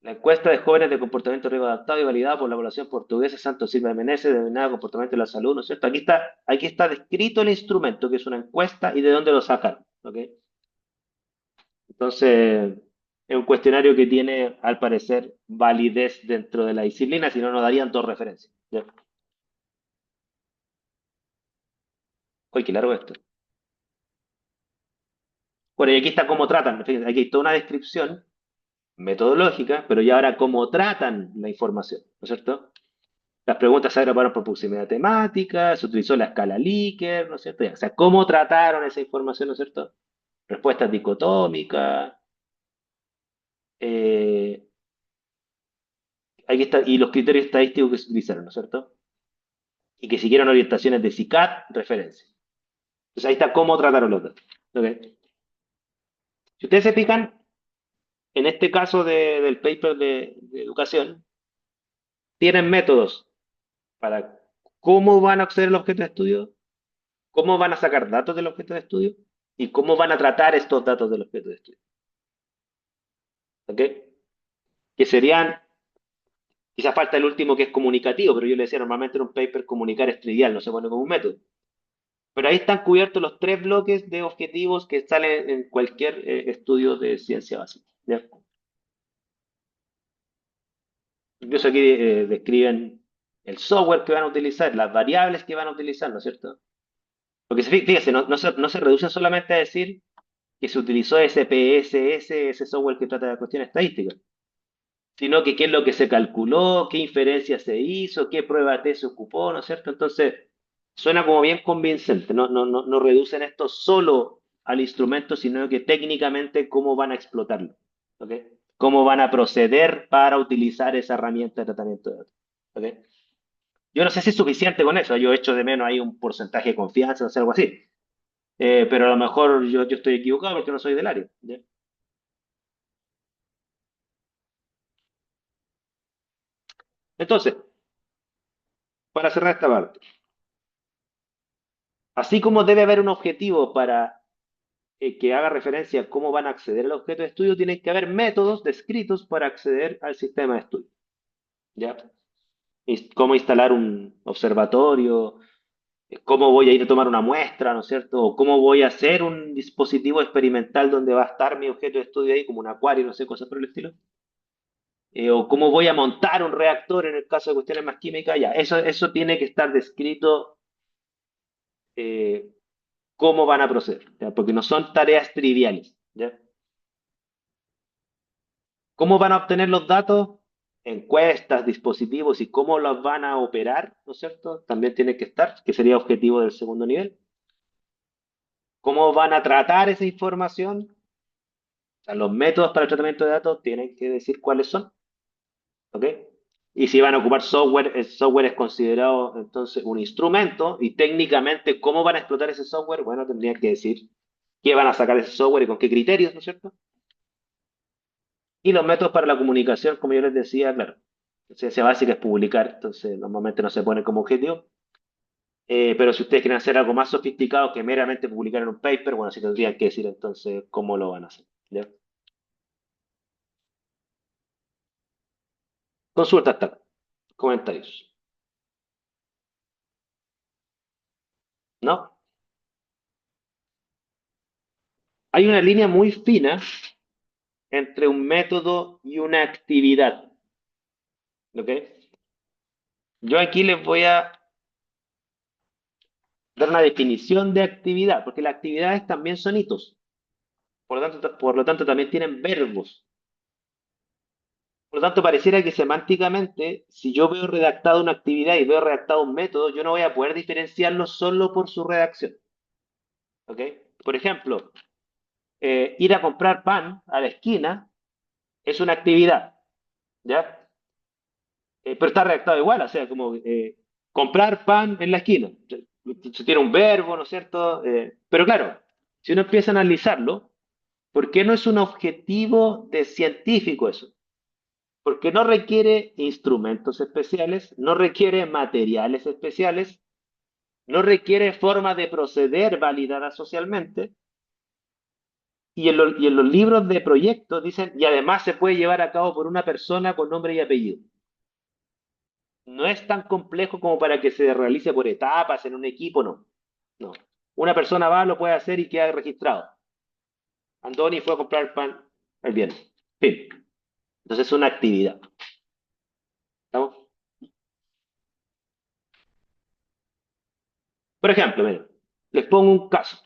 La encuesta de jóvenes de comportamiento riesgo adaptado y validada por la población portuguesa Santo Silva MNS, denominada comportamiento de la salud, ¿no es cierto? Aquí está descrito el instrumento, que es una encuesta y de dónde lo sacan, ¿ok? Entonces, es un cuestionario que tiene, al parecer, validez dentro de la disciplina, si no, nos darían dos referencias. ¿Ya? Uy, qué largo esto. Bueno, y aquí está cómo tratan, fíjense, aquí hay toda una descripción metodológica, pero ya ahora cómo tratan la información, ¿no es cierto? Las preguntas se agruparon por proximidad temática, se utilizó la escala Likert, ¿no es cierto? O sea, cómo trataron esa información, ¿no es cierto? Respuestas dicotómicas, eh, aquí está, y los criterios estadísticos que se utilizaron, ¿no es cierto? Y que siguieron orientaciones de CICAT, referencia. Entonces ahí está cómo trataron los datos. ¿Ok? Si ustedes se fijan, en este caso del paper de educación, tienen métodos para cómo van a acceder al objeto de estudio, cómo van a sacar datos del objeto de estudio y cómo van a tratar estos datos del objeto de estudio. ¿Ok? Que serían, quizás falta el último que es comunicativo, pero yo le decía, normalmente en un paper comunicar es trivial, no se pone como un método. Pero ahí están cubiertos los tres bloques de objetivos que salen en cualquier estudio de ciencia básica. ¿Ya? Incluso aquí describen el software que van a utilizar, las variables que van a utilizar, ¿no es cierto? Porque fíjese, no se reduce solamente a decir que se utilizó SPSS, ese software que trata de cuestiones estadísticas, sino que qué es lo que se calculó, qué inferencia se hizo, qué prueba T se ocupó, ¿no es cierto? Entonces, suena como bien convincente, no reducen esto solo al instrumento, sino que técnicamente cómo van a explotarlo, ¿ok? Cómo van a proceder para utilizar esa herramienta de tratamiento de datos, ¿ok? Yo no sé si es suficiente con eso, yo echo de menos ahí un porcentaje de confianza, o sea, algo así. Pero a lo mejor yo estoy equivocado porque no soy del área. ¿Ya? Entonces, para cerrar esta parte, así como debe haber un objetivo para que haga referencia a cómo van a acceder al objeto de estudio, tienen que haber métodos descritos para acceder al sistema de estudio. ¿Ya? Cómo instalar un observatorio, cómo voy a ir a tomar una muestra, ¿no es cierto? O cómo voy a hacer un dispositivo experimental donde va a estar mi objeto de estudio ahí, como un acuario, no sé, cosas por el estilo. O cómo voy a montar un reactor en el caso de cuestiones más químicas, ya, eso tiene que estar descrito eh, cómo van a proceder, ¿ya? Porque no son tareas triviales, ¿ya? ¿Cómo van a obtener los datos? Encuestas, dispositivos y cómo los van a operar, ¿no es cierto? También tiene que estar, que sería objetivo del segundo nivel. ¿Cómo van a tratar esa información? O sea, los métodos para el tratamiento de datos tienen que decir cuáles son, ¿ok? Y si van a ocupar software, el software es considerado entonces un instrumento y técnicamente cómo van a explotar ese software, bueno, tendrían que decir qué van a sacar de ese software y con qué criterios, ¿no es cierto? Y los métodos para la comunicación, como yo les decía, claro, la ciencia básica es publicar, entonces normalmente no se pone como objetivo. Pero si ustedes quieren hacer algo más sofisticado que meramente publicar en un paper, bueno, sí tendrían que decir entonces cómo lo van a hacer. ¿Ya? Consulta hasta acá. Comentarios. ¿No? Hay una línea muy fina entre un método y una actividad. ¿Ok? Yo aquí les voy a dar una definición de actividad, porque las actividades también son hitos. Por lo tanto también tienen verbos. Por lo tanto, pareciera que semánticamente, si yo veo redactada una actividad y veo redactado un método, yo no voy a poder diferenciarlo solo por su redacción. ¿Ok? Por ejemplo, ir a comprar pan a la esquina es una actividad, ¿ya? Pero está redactado igual, o sea, como comprar pan en la esquina. Se tiene un verbo, ¿no es cierto? Pero claro, si uno empieza a analizarlo, ¿por qué no es un objetivo de científico eso? Porque no requiere instrumentos especiales, no requiere materiales especiales, no requiere forma de proceder validada socialmente, y en los libros de proyectos dicen, y además se puede llevar a cabo por una persona con nombre y apellido. No es tan complejo como para que se realice por etapas en un equipo, no. No. Una persona va, lo puede hacer y queda registrado. Andoni fue a comprar pan el viernes. Fin. Entonces es una actividad. ¿Estamos? Por ejemplo, miren, les pongo un caso.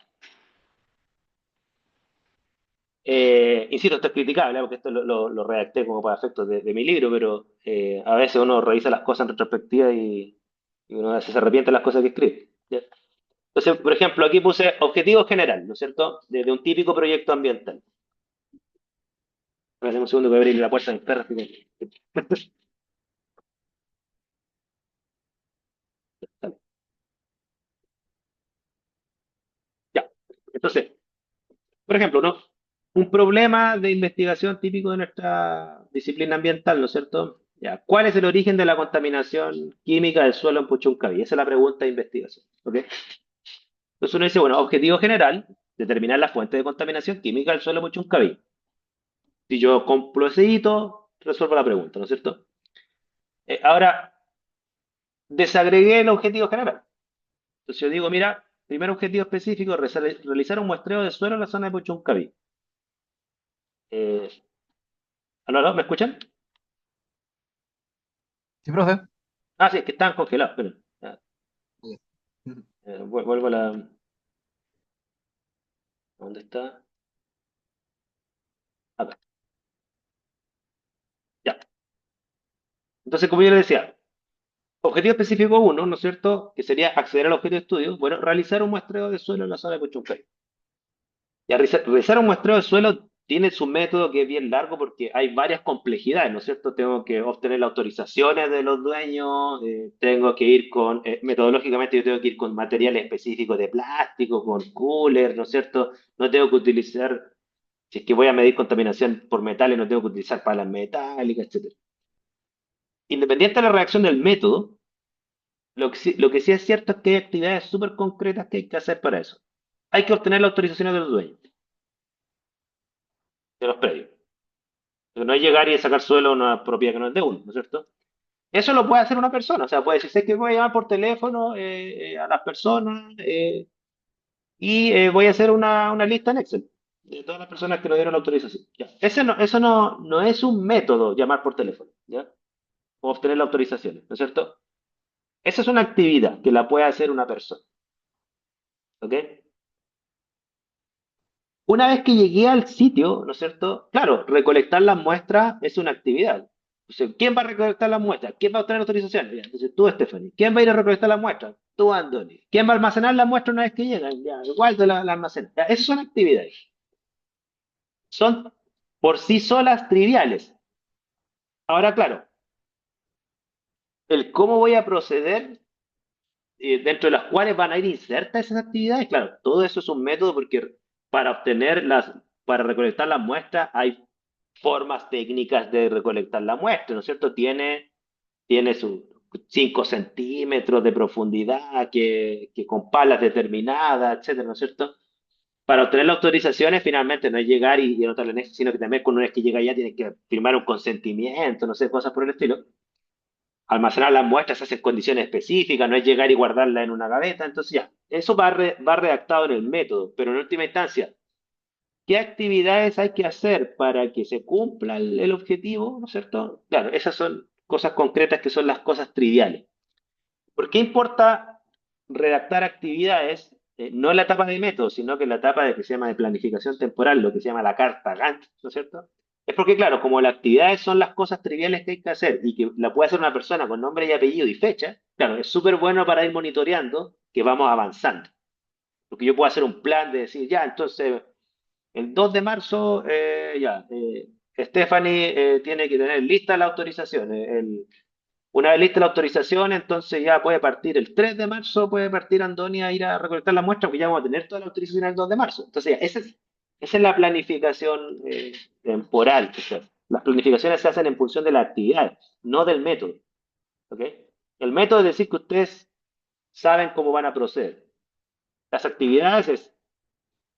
Insisto, esto es criticable, porque esto lo redacté como para efectos de mi libro, pero a veces uno revisa las cosas en retrospectiva y uno a veces se arrepiente de las cosas que escribe. ¿Ya? Entonces, por ejemplo, aquí puse objetivo general, ¿no es cierto? De un típico proyecto ambiental. Espérame un segundo que voy a abrir la puerta a mis perros. Ya. Entonces, por ejemplo, ¿no? Un problema de investigación típico de nuestra disciplina ambiental, ¿no es cierto? Ya. ¿Cuál es el origen de la contaminación química del suelo en Puchuncaví? Esa es la pregunta de investigación. ¿Ok? Entonces uno dice, bueno, objetivo general, determinar la fuente de contaminación química del suelo de Puchuncaví. Si yo cumplo ese hito, resuelvo la pregunta, ¿no es cierto? Ahora, desagregué el objetivo general. Entonces yo digo, mira, primer objetivo específico, realizar un muestreo de suelo en la zona de Puchuncaví. Eh, ¿Aló, aló? ¿Me escuchan? Sí, profe. Ah, sí, es que estaban congelados. Esperen. Ya, Ya. Ujú. vuelvo a la... ¿Dónde está? Acá. Ya. Entonces, como yo le decía, objetivo específico uno, ¿no es cierto? Que sería acceder al objeto de estudio. Bueno, realizar un muestreo de suelo en la zona de Puchuncaví. Ya, realizar un muestreo de suelo tiene su método que es bien largo porque hay varias complejidades, ¿no es cierto? Tengo que obtener las autorizaciones de los dueños, tengo que ir con, metodológicamente yo tengo que ir con materiales específicos de plástico, con cooler, ¿no es cierto? No tengo que utilizar, si es que voy a medir contaminación por metales, no tengo que utilizar palas metálicas, etcétera. Independiente de la reacción del método, lo que sí es cierto es que hay actividades súper concretas que hay que hacer para eso. Hay que obtener las autorizaciones de los dueños, de los predios. Porque no es llegar y sacar suelo a una propiedad que no es de uno, ¿no es cierto? Eso lo puede hacer una persona, o sea, puede decir, sé que voy a llamar por teléfono a las personas y voy a hacer una lista en Excel de todas las personas que nos dieron la autorización. Ya. Eso no es un método, llamar por teléfono, ¿ya? O obtener la autorización, ¿no es cierto? Esa es una actividad que la puede hacer una persona, ¿ok? Una vez que llegué al sitio, ¿no es cierto? Claro, recolectar las muestras es una actividad. Entonces, ¿quién va a recolectar las muestras? ¿Quién va a obtener autorización? Ya, entonces tú, Stephanie. ¿Quién va a ir a recolectar las muestras? Tú, Andoni. ¿Quién va a almacenar las muestras una vez que llegan? Ya, igual de la almacena. Ya, esas son actividades. Son por sí solas triviales. Ahora, claro, el cómo voy a proceder, dentro de las cuales van a ir insertas esas actividades. Claro, todo eso es un método porque para obtener para recolectar las muestras hay formas técnicas de recolectar la muestra, ¿no es cierto? Tiene sus 5 centímetros de profundidad, que con palas determinadas, etcétera, ¿no es cierto? Para obtener las autorizaciones, finalmente no es llegar y anotar el anexo, sino que también cuando una vez que llega ya tienes que firmar un consentimiento, no sé, cosas por el estilo. Almacenar las muestras se hace en condiciones específicas, no es llegar y guardarla en una gaveta, entonces ya, eso va redactado en el método, pero en última instancia, ¿qué actividades hay que hacer para que se cumpla el objetivo? ¿No es cierto? Claro, esas son cosas concretas que son las cosas triviales. ¿Por qué importa redactar actividades? No en la etapa de método, sino que en la etapa de que se llama de planificación temporal, lo que se llama la carta Gantt, ¿no es cierto? Es porque, claro, como las actividades son las cosas triviales que hay que hacer y que la puede hacer una persona con nombre y apellido y fecha, claro, es súper bueno para ir monitoreando que vamos avanzando. Porque yo puedo hacer un plan de decir, ya, entonces, el 2 de marzo, Stephanie tiene que tener lista la autorización. Una vez lista la autorización, entonces ya puede partir el 3 de marzo, puede partir Andonia a ir a recolectar la muestra, porque ya vamos a tener toda la autorización el 2 de marzo. Entonces, ya, esa es la planificación temporal que se hace. Las planificaciones se hacen en función de las actividades, no del método. ¿Ok? El método es decir que ustedes saben cómo van a proceder. Las actividades es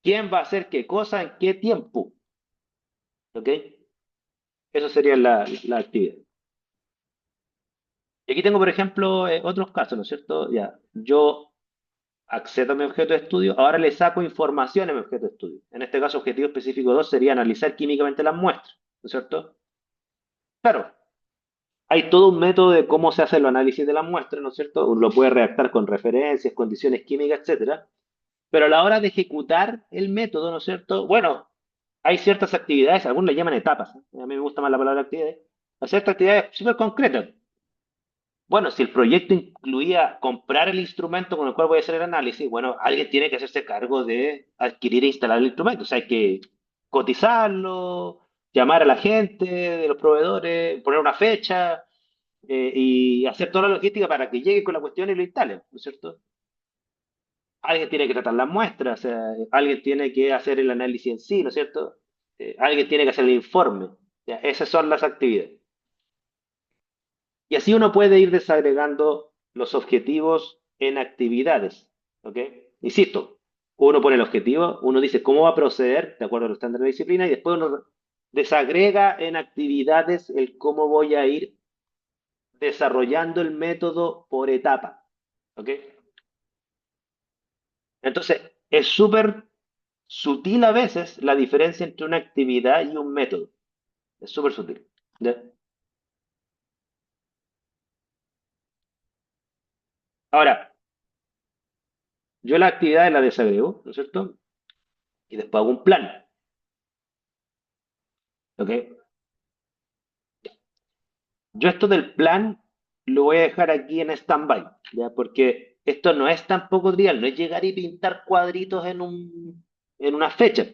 quién va a hacer qué cosa en qué tiempo. ¿Ok? Eso sería la actividad. Y aquí tengo, por ejemplo, otros casos, ¿no es cierto? Ya, yo accedo a mi objeto de estudio, ahora le saco información a mi objeto de estudio. En este caso, objetivo específico 2 sería analizar químicamente las muestras, ¿no es cierto? Claro, hay todo un método de cómo se hace el análisis de las muestras, ¿no es cierto? Uno lo puede redactar con referencias, condiciones químicas, etcétera. Pero a la hora de ejecutar el método, ¿no es cierto? Bueno, hay ciertas actividades, algunos le llaman etapas, ¿eh? A mí me gusta más la palabra actividades. Hay ciertas actividades súper concretas. Bueno, si el proyecto incluía comprar el instrumento con el cual voy a hacer el análisis, bueno, alguien tiene que hacerse cargo de adquirir e instalar el instrumento. O sea, hay que cotizarlo, llamar a la gente de los proveedores, poner una fecha y hacer toda la logística para que llegue con la cuestión y lo instale, ¿no es cierto? Alguien tiene que tratar las muestras, o sea, alguien tiene que hacer el análisis en sí, ¿no es cierto? Alguien tiene que hacer el informe. Ya, esas son las actividades. Y así uno puede ir desagregando los objetivos en actividades. ¿Ok? Insisto, uno pone el objetivo, uno dice cómo va a proceder de acuerdo a los estándares de disciplina y después uno desagrega en actividades el cómo voy a ir desarrollando el método por etapa. ¿Ok? Entonces, es súper sutil a veces la diferencia entre una actividad y un método. Es súper sutil. ¿Ya? Ahora, yo las actividades las desagrego, ¿no es cierto? Y después hago un plan. ¿Ok? Yo esto del plan lo voy a dejar aquí en stand-by, ¿ya? Porque esto no es tampoco trivial, no es llegar y pintar cuadritos en una fecha,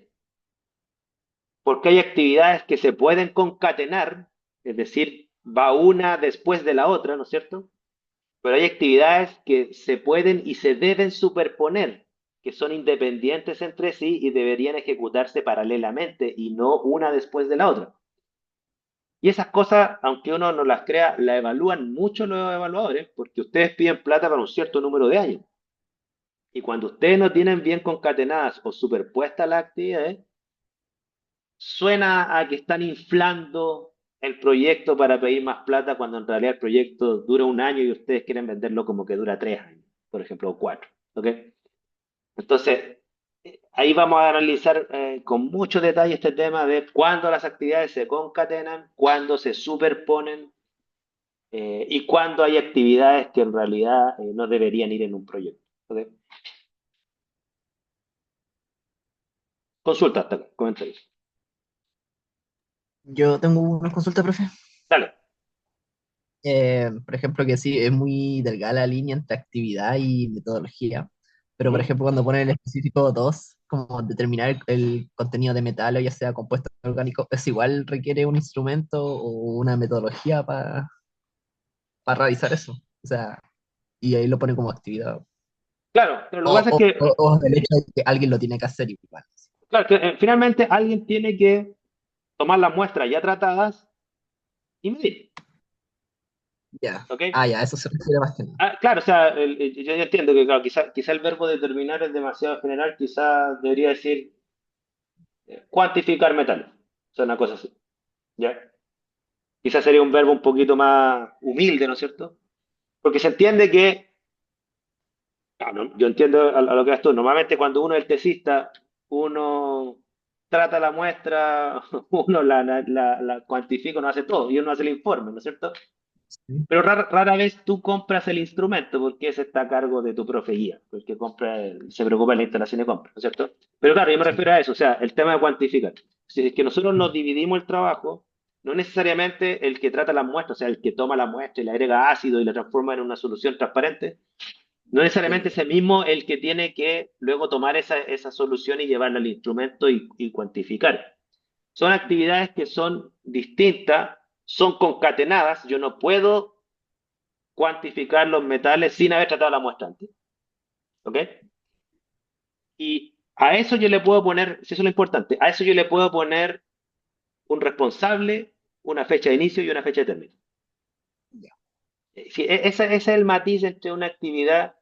porque hay actividades que se pueden concatenar, es decir, va una después de la otra, ¿no es cierto? Pero hay actividades que se pueden y se deben superponer, que son independientes entre sí y deberían ejecutarse paralelamente y no una después de la otra. Y esas cosas, aunque uno no las crea, las evalúan mucho los evaluadores, porque ustedes piden plata para un cierto número de años. Y cuando ustedes no tienen bien concatenadas o superpuestas las actividades, suena a que están inflando el proyecto para pedir más plata cuando en realidad el proyecto dura un año y ustedes quieren venderlo como que dura 3 años, por ejemplo, o 4. ¿Ok? Entonces, ahí vamos a analizar con mucho detalle este tema de cuándo las actividades se concatenan, cuándo se superponen y cuándo hay actividades que en realidad no deberían ir en un proyecto. ¿Ok? Consulta hasta acá, comentarios. Yo tengo una consulta, profe. Dale. Por ejemplo, que sí, es muy delgada la línea entre actividad y metodología, pero por Ujú. ejemplo, cuando ponen el específico 2 como determinar el contenido de metal o ya sea compuesto orgánico, ¿es igual requiere un instrumento o una metodología para para realizar eso. O sea, y ahí lo pone como actividad. Claro, pero lo que pasa es que, O el hecho de que alguien lo tiene que hacer igual. claro, que finalmente alguien tiene que tomar las muestras ya tratadas y medir, Ya. ¿ok? Ah, ya, eso se refiere más que nada. Claro, o sea, yo ya entiendo que claro, quizá el verbo determinar es demasiado general, quizá debería decir cuantificar metales, o sea, una cosa así, ¿ya? Quizá sería un verbo un poquito más humilde, ¿no es cierto? Porque se entiende que, claro, yo entiendo a lo que vas tú, normalmente cuando uno es el tesista, uno trata la muestra, uno la cuantifica, uno hace todo, y uno hace el informe, ¿no es cierto? Sí. Pero rara vez tú compras el instrumento porque ese está a cargo de tu profe guía, porque compra, se preocupa de la instalación y compra, ¿no es cierto? Pero claro, yo me Sí. refiero a eso, o sea, el tema de cuantificar. Si es que nosotros nos dividimos el trabajo, no necesariamente el que trata las muestras, o sea, el que toma la muestra y le agrega ácido y la transforma en una solución transparente, no necesariamente ese mismo el que tiene que luego tomar esa solución y llevarla al instrumento y cuantificar. Son actividades que son distintas, son concatenadas. Yo no puedo cuantificar los metales sin haber tratado la muestra antes. ¿Ok? Y a eso yo le puedo poner, si eso es lo importante, a eso yo le puedo poner un responsable, una fecha de inicio y una fecha de término. Sí, ese es el matiz entre una actividad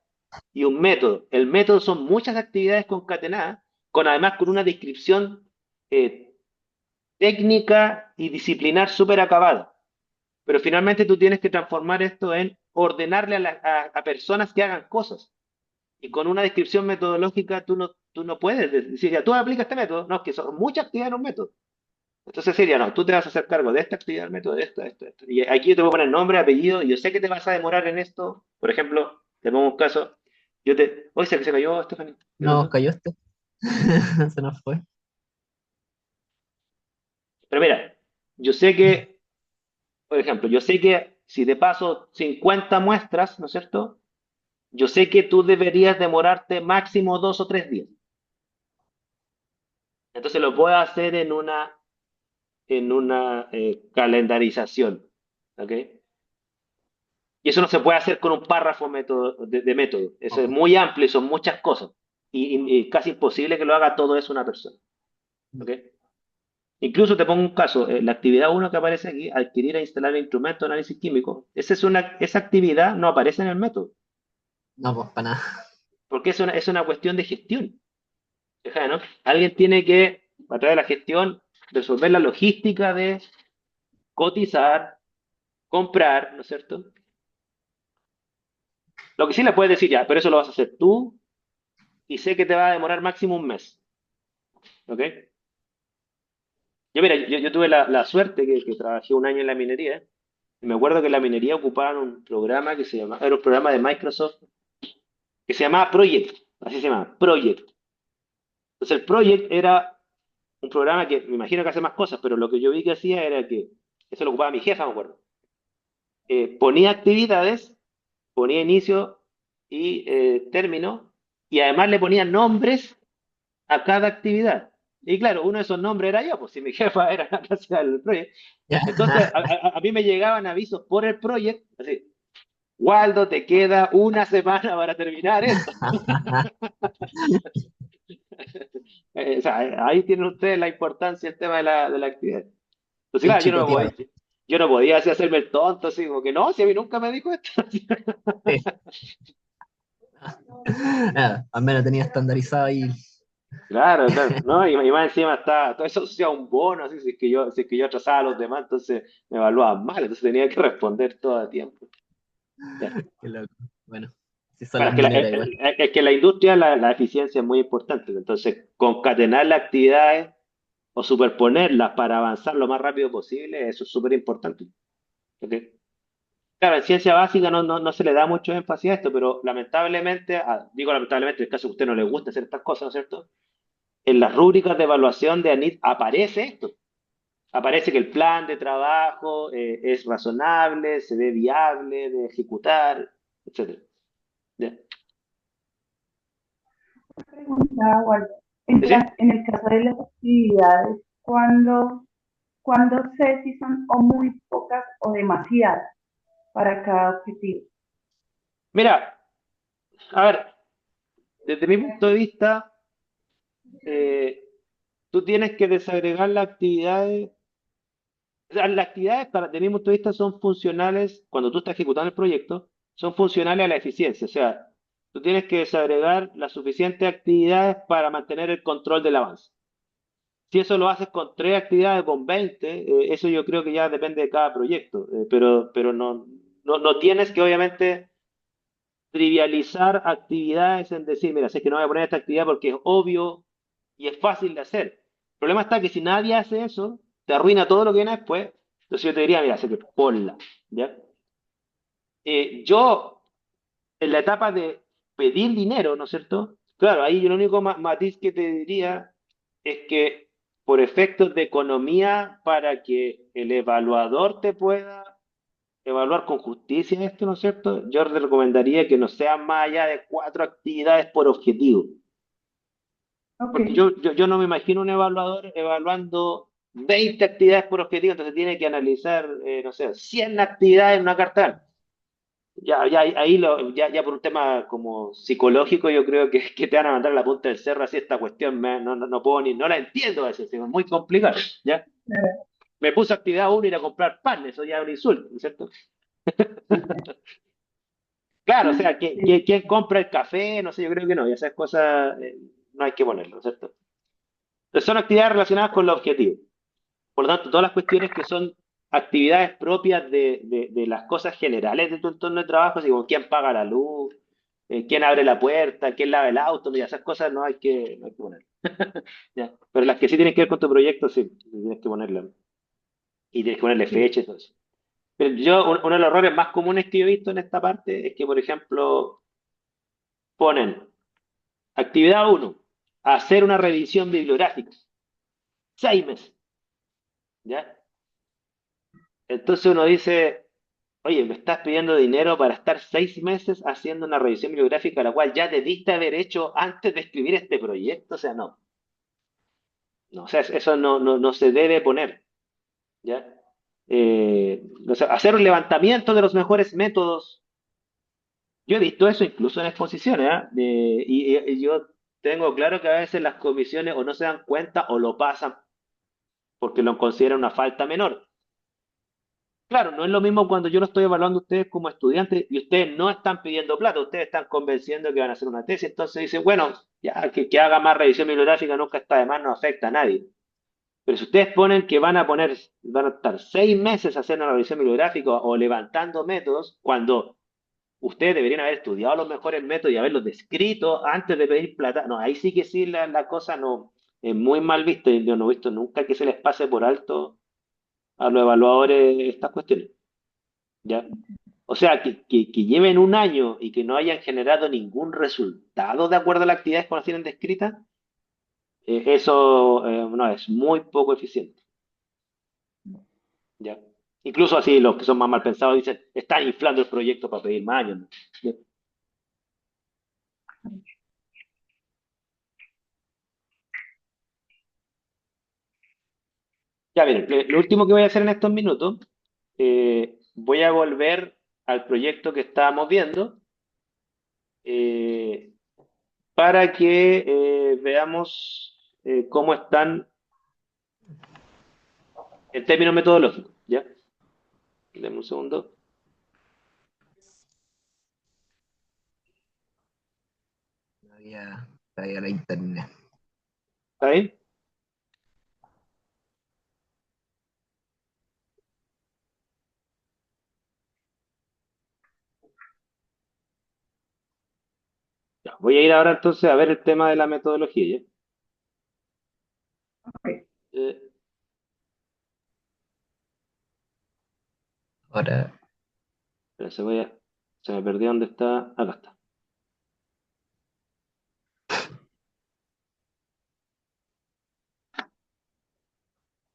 y un método. El método son muchas actividades concatenadas, además con una descripción eh, técnica y disciplinar súper acabada. Pero finalmente tú tienes que transformar esto en ordenarle a personas que hagan cosas. Y con una descripción metodológica tú no puedes decir, ya tú aplicas este método. No, es que son muchas actividades en un método. Entonces sería, no, tú te vas a hacer cargo de esta actividad del método, de esto, de esto, de esto. Y aquí yo te voy a poner nombre, apellido, y yo sé que te vas a demorar en esto. Por ejemplo, te pongo un caso, hoy se cayó, Stephanie. ¿Qué No, pasó? cayó este. Se nos fue. Pero mira, yo sé que, por ejemplo, yo sé que si te paso 50 muestras, ¿no es cierto? Yo sé que tú deberías demorarte máximo 2 o 3 días. Entonces lo puedo hacer en una calendarización. ¿Ok? Y eso no se puede hacer con un párrafo de método. Eso es Ojo. muy amplio y son muchas cosas. Y casi imposible que lo haga todo eso una persona. ¿Ok? Incluso te pongo un caso. La actividad uno que aparece aquí, adquirir e instalar instrumentos de análisis químico, esa actividad no aparece en el método. No, pues para nada. Porque es una cuestión de gestión. Fíjate, ¿no? Alguien tiene que, a través de la gestión, resolver la logística de cotizar, comprar, ¿no es cierto? Lo que sí le puedes decir ya, pero eso lo vas a hacer tú y sé que te va a demorar máximo un mes. ¿Ok? Yo, mira, yo tuve la suerte que trabajé un año en la minería. Y me acuerdo que en la minería ocupaban un programa que se llamaba, era un programa de Microsoft que se llamaba Project. Así se llamaba, Project. Entonces el Project era un programa que me imagino que hace más cosas, pero lo que yo vi que hacía era que, eso lo ocupaba mi jefa, me acuerdo. Ponía actividades, ponía inicio y término, y además le ponía nombres a cada actividad. Y claro, uno de esos nombres era yo, pues si mi jefa era la que hacía el proyecto. Ya. Entonces, a mí me llegaban avisos por el proyecto, así, Waldo, te queda una semana para terminar esto. O sea, ahí tienen ustedes la importancia del tema de la actividad. Entonces, Bien claro, chicoteado. yo no podía así hacerme el tonto, así como que no, si a mí nunca me dijo esto. Sí. Nada, al menos tenía estandarizado ahí. Claro, claro, ¿no? Y más encima está, todo eso hacía un bono, así, si es que yo atrasaba a los demás, entonces me evaluaban mal, entonces tenía que responder todo a tiempo. Ya. Qué loco. Bueno, si son Claro, las mineras igual. es que la industria, la eficiencia es muy importante, entonces concatenar las actividades o superponerlas para avanzar lo más rápido posible, eso es súper importante. ¿Ok? Claro, en ciencia básica no se le da mucho énfasis a esto, pero lamentablemente, digo lamentablemente, en el caso que a usted no le gusta hacer estas cosas, ¿no es cierto? En las rúbricas de evaluación de ANIT aparece esto. Aparece que el plan de trabajo es razonable, se ve viable de ejecutar, etcétera. ¿Ya? Pregunta, Waldo, ¿Sí? ¿Sí? en el caso de las actividades, ¿cuándo sé si son o muy pocas o demasiadas? para cada objetivo. Mira, a ver, desde mi punto de vista, eh, tú tienes que desagregar las actividades. O sea, las actividades, desde mi punto de vista, son funcionales, cuando tú estás ejecutando el proyecto, son funcionales a la eficiencia. O sea, tú tienes que desagregar las suficientes actividades para mantener el control del avance. Si eso lo haces con tres actividades, con 20, eso yo creo que ya depende de cada proyecto. Pero no tienes que, obviamente, trivializar actividades en decir, mira, sé que no voy a poner esta actividad porque es obvio y es fácil de hacer. El problema está que si nadie hace eso, te arruina todo lo que viene después. Entonces yo te diría, mira, sé que ponla, ¿ya? Yo, en la etapa de pedir dinero, ¿no es cierto? Claro, ahí yo lo único matiz que te diría es que por efectos de economía, para que el evaluador te pueda evaluar con justicia esto, ¿no es cierto? Yo te recomendaría que no sean más allá de cuatro actividades por objetivo. Ok, Porque yo no me imagino un evaluador evaluando 20 actividades por objetivo, entonces tiene que analizar, no sé, 100 actividades en una carta. Ya, ahí ya por un tema como psicológico, yo creo que te van a mandar a la punta del cerro así esta cuestión, no puedo ni, no la entiendo a veces, es muy complicado, ¿ya? Me puse actividad uno ir a comprar pan, eso ya es un insulto, ¿no es cierto? Claro, o sea, sí, ¿quién compra el café? No sé, yo creo que no, y esas cosas no hay que ponerlo, ¿cierto? Entonces son actividades relacionadas con los objetivos. Por lo tanto, todas las cuestiones que son actividades propias de las cosas generales de tu entorno de trabajo, así como quién paga la luz, quién abre la puerta, quién lava el auto, mira, esas cosas no hay que poner. ¿Ya? Pero las que sí tienen que ver con tu proyecto, sí, tienes que ponerlas. Y tienes que ponerle sí. fecha y todo eso. Pero uno de los errores más comunes que yo he visto en esta parte es que, por ejemplo, ponen actividad uno, hacer una revisión bibliográfica. 6 meses, ¿ya? Entonces uno dice, oye, me estás pidiendo dinero para estar 6 meses haciendo una revisión bibliográfica, la cual ya debiste haber hecho antes de escribir este proyecto. O sea, no, o sea, eso no se debe poner, ¿ya? O sea, hacer un levantamiento de los mejores métodos. Yo he visto eso incluso en exposiciones, ¿ah? Y yo tengo claro que a veces las comisiones o no se dan cuenta o lo pasan porque lo consideran una falta menor. Claro, no es lo mismo cuando yo lo estoy evaluando a ustedes como estudiantes y ustedes no están pidiendo plata, ustedes están convenciendo que van a hacer una tesis, entonces dicen, bueno, ya que haga más revisión bibliográfica nunca está de más, no afecta a nadie. Pero si ustedes ponen que van a estar 6 meses haciendo una revisión bibliográfica o levantando métodos, cuando ustedes deberían haber estudiado los mejores métodos y haberlos descrito antes de pedir plata, no, ahí sí que sí la cosa no es muy mal vista, y yo no he visto nunca que se les pase por alto a los evaluadores estas cuestiones. ¿Ya? O sea, que lleven un año y que no hayan generado ningún resultado de acuerdo a las actividades que nos tienen descritas, eso no es muy poco eficiente. ¿Ya? Incluso así los que son más mal pensados dicen, están inflando el proyecto para pedir más años, ¿no? ¿Ya? Ya, miren, lo último que voy a hacer en estos minutos, voy a volver al proyecto que estábamos viendo eh, para que veamos cómo están en términos metodológicos. ¿Ya? Deme un segundo. No había la internet. ¿Está bien? Ya, voy a ir ahora entonces a ver el tema de la metodología, ¿ya? Ok. Eh, Ahora, Espera, se me perdió dónde está. Acá está.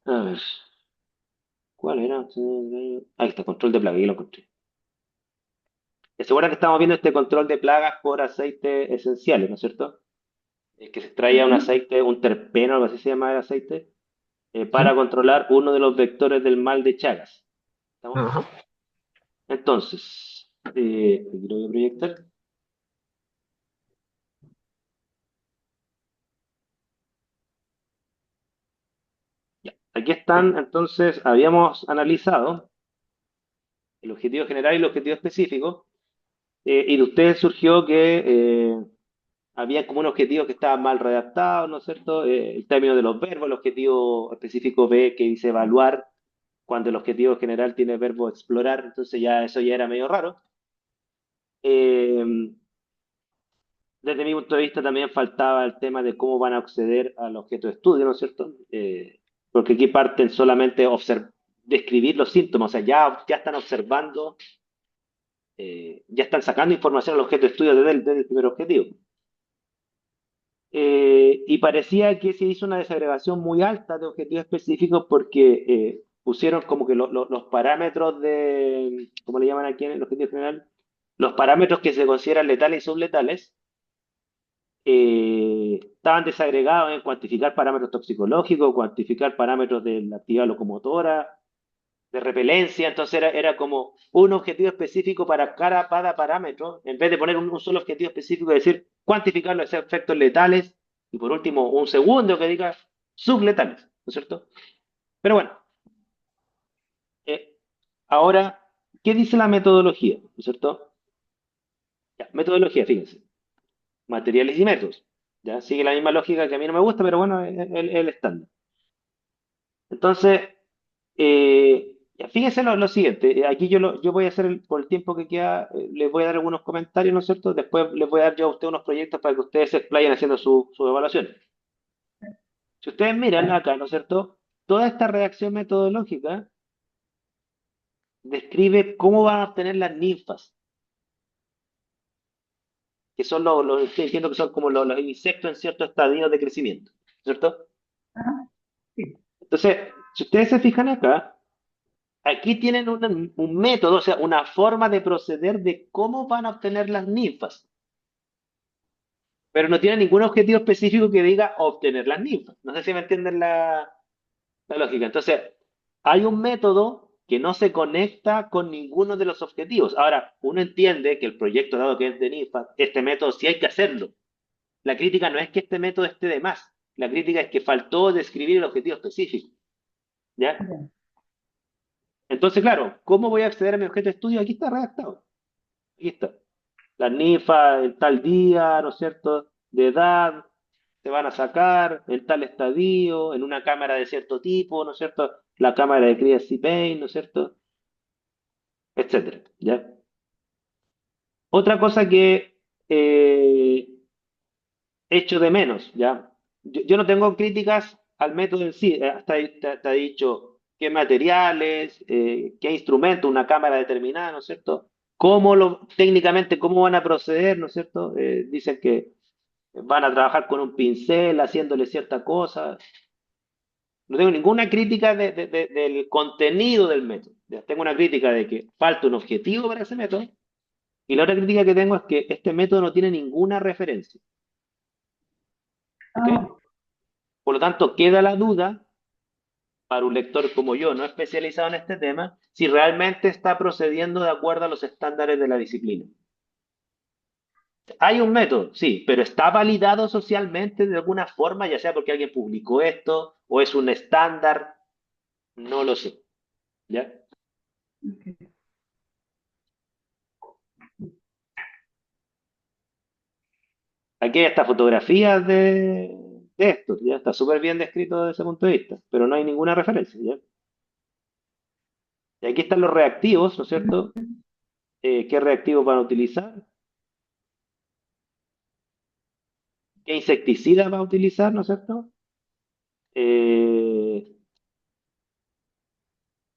A ver, ¿cuál era? Ahí está, control de plaga, ahí lo encontré. ¿Se acuerdan que estamos viendo este control de plagas por aceites esenciales, ¿no es cierto? Que se extraía un Ujú. aceite, un terpeno, algo así se llama el aceite, ¿sí? para controlar uno de los vectores del mal de Chagas. ¿Estamos? Ajá. Entonces, aquí lo voy a proyectar. Ya. Aquí están, entonces, habíamos analizado el objetivo general y el objetivo específico, y de ustedes surgió que había como un objetivo que estaba mal redactado, ¿no es cierto? El término de los verbos, el objetivo específico B que dice evaluar, cuando el objetivo general tiene el verbo explorar, entonces ya eso ya era medio raro. Eh, Desde mi punto de vista también faltaba el tema de cómo van a acceder al objeto de estudio, ¿no es cierto? Porque aquí parten solamente describir los síntomas, o sea, ya están observando, ya están sacando información al objeto de estudio desde el primer objetivo. Y parecía que se hizo una desagregación muy alta de objetivos específicos porque pusieron como que los parámetros de, ¿cómo le llaman aquí en el objetivo general? Los parámetros que se consideran letales y subletales estaban desagregados en cuantificar parámetros toxicológicos, cuantificar parámetros de la actividad locomotora, de repelencia, entonces era como un objetivo específico para cada parámetro, en vez de poner un solo objetivo específico y decir cuantificar los efectos letales, y por último un segundo que diga subletales, ¿no es cierto? Pero bueno, eh, ahora, ¿qué dice la metodología? ¿No es cierto? Ya, metodología, fíjense, materiales y métodos. Ya sigue la misma lógica que a mí no me gusta, pero bueno, es el estándar. Entonces, ya, fíjense lo siguiente, aquí yo voy a hacer, por el tiempo que queda, les voy a dar algunos comentarios, ¿no es cierto? Después les voy a dar yo a ustedes unos proyectos para que ustedes se explayen haciendo su evaluación. Si ustedes miran acá, ¿no es cierto? Toda esta redacción metodológica describe cómo van a obtener las ninfas, que son estoy diciendo que son como los insectos en ciertos estadios de crecimiento, ¿cierto? Ajá, sí. Entonces, si ustedes se fijan acá, aquí tienen un método, o sea, una forma de proceder de cómo van a obtener las ninfas, pero no tienen ningún objetivo específico que diga obtener las ninfas. No sé si me entienden la lógica. Entonces, hay un método que no se conecta con ninguno de los objetivos. Ahora, uno entiende que el proyecto dado que es de ninfas, este método sí hay que hacerlo. La crítica no es que este método esté de más, la crítica es que faltó describir el objetivo específico. ¿Ya? Ya. Entonces, claro, ¿cómo voy a acceder a mi objeto de estudio? Aquí está redactado. Aquí está. Las ninfas en tal día, ¿no es cierto? De edad, se van a sacar en tal estadio, en una cámara de cierto tipo, ¿no es cierto? La cámara de cría Payne, ¿no es cierto? Etcétera, ¿ya? Otra cosa que echo de menos, ¿ya? Yo no tengo críticas al método en sí, hasta ahí te ha dicho qué materiales, qué instrumento, una cámara determinada, ¿no es cierto? Técnicamente, cómo van a proceder, ¿no es cierto? Dicen que van a trabajar con un pincel, haciéndole cierta cosa. No tengo ninguna crítica del contenido del método. Ya, tengo una crítica de que falta un objetivo para ese método. Y la otra crítica que tengo es que este método no tiene ninguna referencia. ¿Ok? Ah, Por lo tanto, queda la duda para un lector como yo, no especializado en este tema, si realmente está procediendo de acuerdo a los estándares de la disciplina. Hay un método, sí, pero está validado socialmente de alguna forma, ya sea porque alguien publicó esto o es un estándar, no lo sé. ¿Ya? ok. Aquí hay hasta fotografías de esto, ya está súper bien descrito desde ese punto de vista, pero no hay ninguna referencia, ¿ya? Y aquí están los reactivos, ¿no es cierto? ¿Qué reactivos van a utilizar? ¿Qué insecticida va a utilizar, ¿no es cierto? Eh,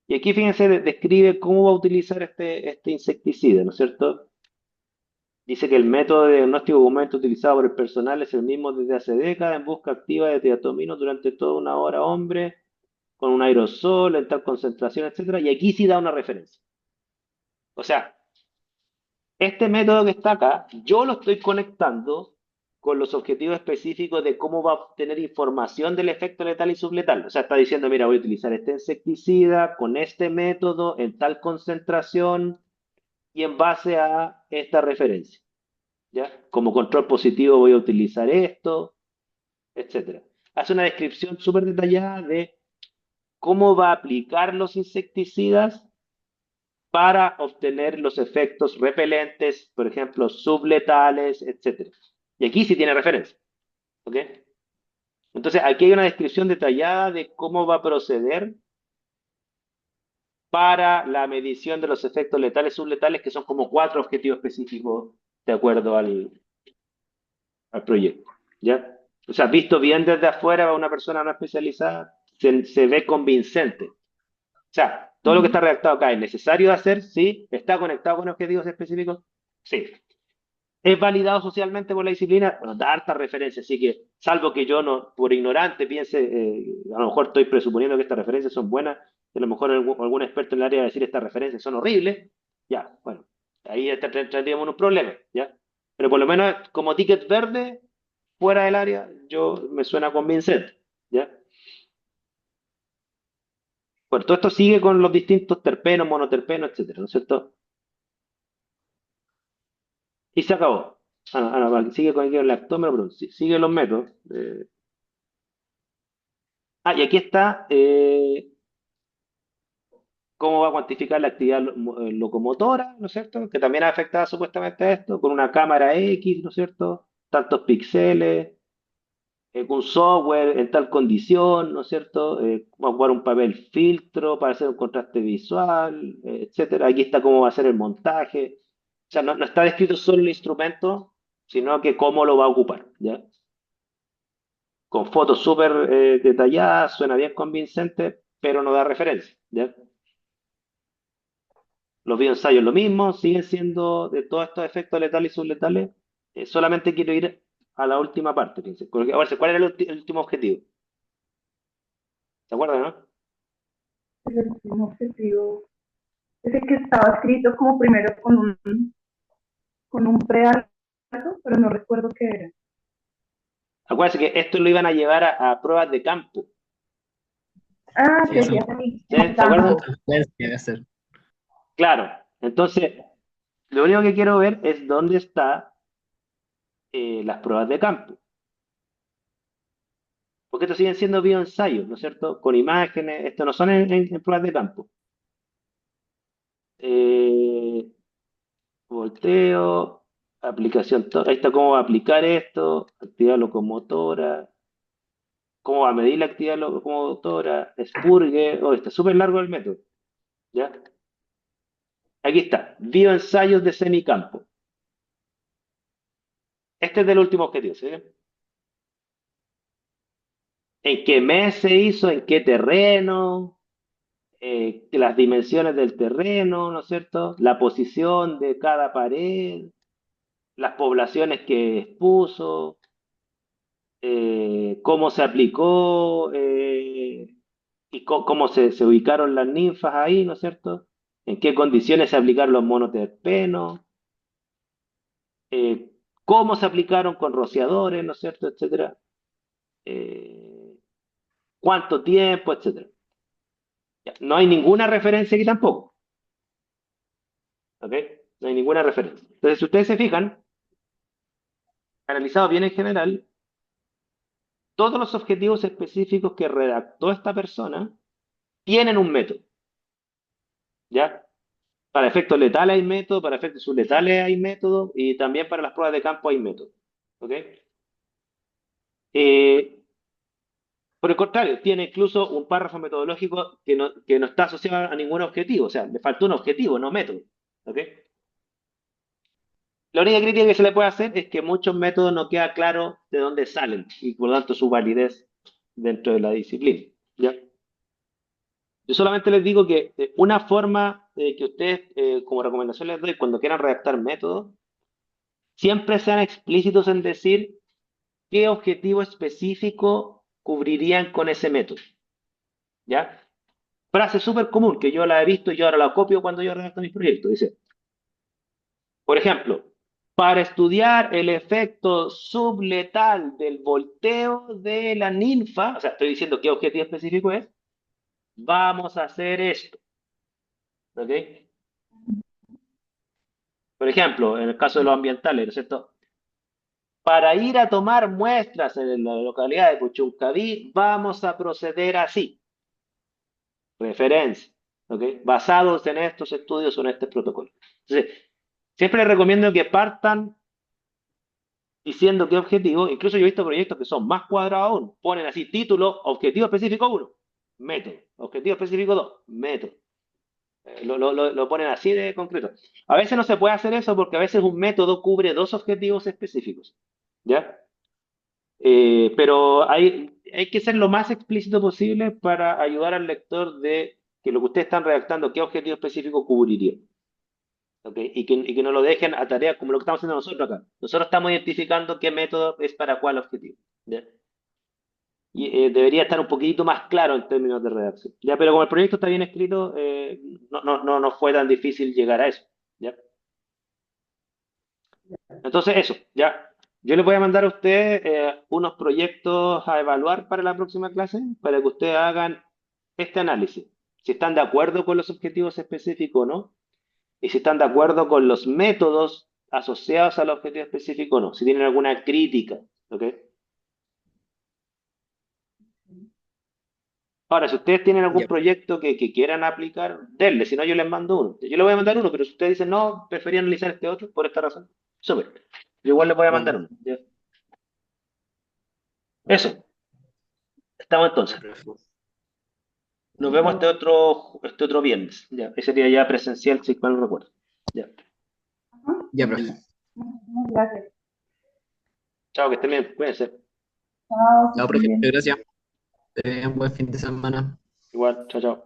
y aquí, fíjense, describe cómo va a utilizar este insecticida, ¿no es cierto? Dice que el método de diagnóstico comúnmente utilizado por el personal es el mismo desde hace décadas en busca activa de teatomino durante toda una hora, hombre, con un aerosol, en tal concentración, etcétera. Y aquí sí da una referencia. O sea, este método que está acá, yo lo estoy conectando con los objetivos específicos de cómo va a obtener información del efecto letal y subletal. O sea, está diciendo, mira, voy a utilizar este insecticida con este método en tal concentración, y en base a esta referencia, ¿ya? Como control positivo voy a utilizar esto, etcétera. Hace una descripción súper detallada de cómo va a aplicar los insecticidas para obtener los efectos repelentes, por ejemplo, subletales, etcétera. Y aquí sí tiene referencia, ¿ok? Entonces, aquí hay una descripción detallada de cómo va a proceder para la medición de los efectos letales subletales, que son como 4 objetivos específicos de acuerdo al proyecto, ¿ya? O sea, visto bien desde afuera, una persona no especializada se ve convincente. O sea, todo lo que está redactado acá es necesario de hacer, sí. Está conectado con objetivos específicos, sí. Es validado socialmente por la disciplina, bueno, da harta referencia, así que, salvo que yo no, por ignorante, piense, a lo mejor estoy presuponiendo que estas referencias son buenas, y a lo mejor algún experto en el área va a decir estas referencias son horribles, ya, bueno, ahí tendríamos un problema, ¿ya? Pero por lo menos como ticket verde, fuera del área, yo me suena convincente, ¿ya? Bueno, todo esto sigue con los distintos terpenos, monoterpenos, etcétera, ¿no es cierto? Y se acabó. Vale, sigue con el lactómero, pero sigue los métodos. Y aquí está cómo va a cuantificar la actividad locomotora, ¿no es cierto? Que también afectada supuestamente a esto, con una cámara X, ¿no es cierto? Tantos píxeles, con software en tal condición, ¿no es cierto? Cómo ocupar un papel filtro para hacer un contraste visual, etcétera. Aquí está cómo va a ser el montaje. O sea, no está descrito solo el instrumento, sino que cómo lo va a ocupar, ¿ya? Con fotos súper detalladas, suena bien convincente, pero no da referencia, ¿ya? Los bioensayos lo mismo, siguen siendo de todos estos efectos letales y subletales. Solamente quiero ir a la última parte, fíjense. A ver, ¿cuál era el último objetivo? ¿Se acuerdan, no? El último objetivo es el que estaba escrito como primero con un preámbulo, pero no recuerdo qué era. Acuérdense que esto lo iban a llevar a pruebas de campo. Ah, Sí, que eso se es hace ¿Sí? en el ¿Se acuerdan? campo. transferencia debe ser. Claro. Entonces, lo único que quiero ver es dónde están las pruebas de campo. Porque estos siguen siendo bioensayos, ¿no es cierto? Con imágenes, esto no son en pruebas de campo. Eh, Volteo, aplicación, ahí está cómo va a aplicar esto, actividad locomotora, cómo va a medir la actividad locomotora, expurgue, está súper largo el método, ¿ya? Aquí está, bioensayos de semicampo. Este es del último objetivo, ¿sí? ¿En qué mes se hizo? ¿En qué terreno? Las dimensiones del terreno, ¿no es cierto? La posición de cada pared, las poblaciones que expuso, cómo se aplicó y cómo se ubicaron las ninfas ahí, ¿no es cierto? En qué condiciones se aplicaron los monoterpenos, eh, cómo se aplicaron con rociadores, ¿no es cierto? Etcétera. Eh, Cuánto tiempo, etcétera. Ya, no hay ninguna referencia aquí tampoco, ¿ok? No hay ninguna referencia. Entonces, si ustedes se fijan, analizado bien en general, todos los objetivos específicos que redactó esta persona tienen un método, ¿ya? Para efectos letales hay método, para efectos subletales hay método y también para las pruebas de campo hay método. ¿Ok? Eh, por el contrario, tiene incluso un párrafo metodológico que no está asociado a ningún objetivo, o sea, le faltó un objetivo, no método. ¿Ok? La única crítica que se le puede hacer es que muchos métodos no queda claro de dónde salen y por lo tanto su validez dentro de la disciplina. ¿Ya? Yo solamente les digo que una forma que ustedes, como recomendación les doy cuando quieran redactar métodos, siempre sean explícitos en decir qué objetivo específico cubrirían con ese método. ¿Ya? Frase súper común que yo la he visto y yo ahora la copio cuando yo redacto mis proyectos. Dice, por ejemplo, para estudiar el efecto subletal del volteo de la ninfa, o sea, estoy diciendo qué objetivo específico es, vamos a hacer esto. ¿Ok? Por ejemplo, en el caso de los ambientales, ¿no es cierto? Para ir a tomar muestras en la localidad de Puchuncaví, vamos a proceder así. Referencia, ¿ok? Basados en estos estudios o en este protocolo. Entonces, siempre les recomiendo que partan diciendo qué objetivo, incluso yo he visto proyectos que son más cuadrados aún, ponen así título, objetivo específico uno, método, objetivo específico 2, método. Lo ponen así de concreto. A veces no se puede hacer eso porque a veces un método cubre dos objetivos específicos, ¿ya? Pero hay que ser lo más explícito posible para ayudar al lector de que lo que ustedes están redactando, qué objetivo específico cubriría. ¿Ok? Y que no lo dejen a tareas como lo que estamos haciendo nosotros acá. Nosotros estamos identificando qué método es para cuál objetivo. ¿Ya? Y debería estar un poquitito más claro en términos de redacción. ¿Ya? Pero como el proyecto está bien escrito, no fue tan difícil llegar a eso. ¿Ya? Entonces, eso, ya. Yo les voy a mandar a ustedes unos proyectos a evaluar para la próxima clase, para que ustedes hagan este análisis. Si están de acuerdo con los objetivos específicos o no, y si están de acuerdo con los métodos asociados al objetivo específico o no, si tienen alguna crítica, ¿ok? Ahora, si ustedes tienen algún Ya, proyecto que quieran aplicar, denle, si no yo les mando uno. Yo les voy a mandar uno, pero si ustedes dicen, no, prefería analizar este otro por esta razón, súper. Yo igual les voy a mandar vale. uno. ¿Ya? Eso, estamos Ya, entonces. profe. Nos vemos este otro viernes. Ya, ese día ya presencial, si mal no recuerdo. Ya. Ajá. Ya, profe. Muchas gracias. Chao, que estén bien, cuídense. Chao, que Chao, estén profe. bien. Muchas gracias. Buen fin de semana. Igual, chao, chao.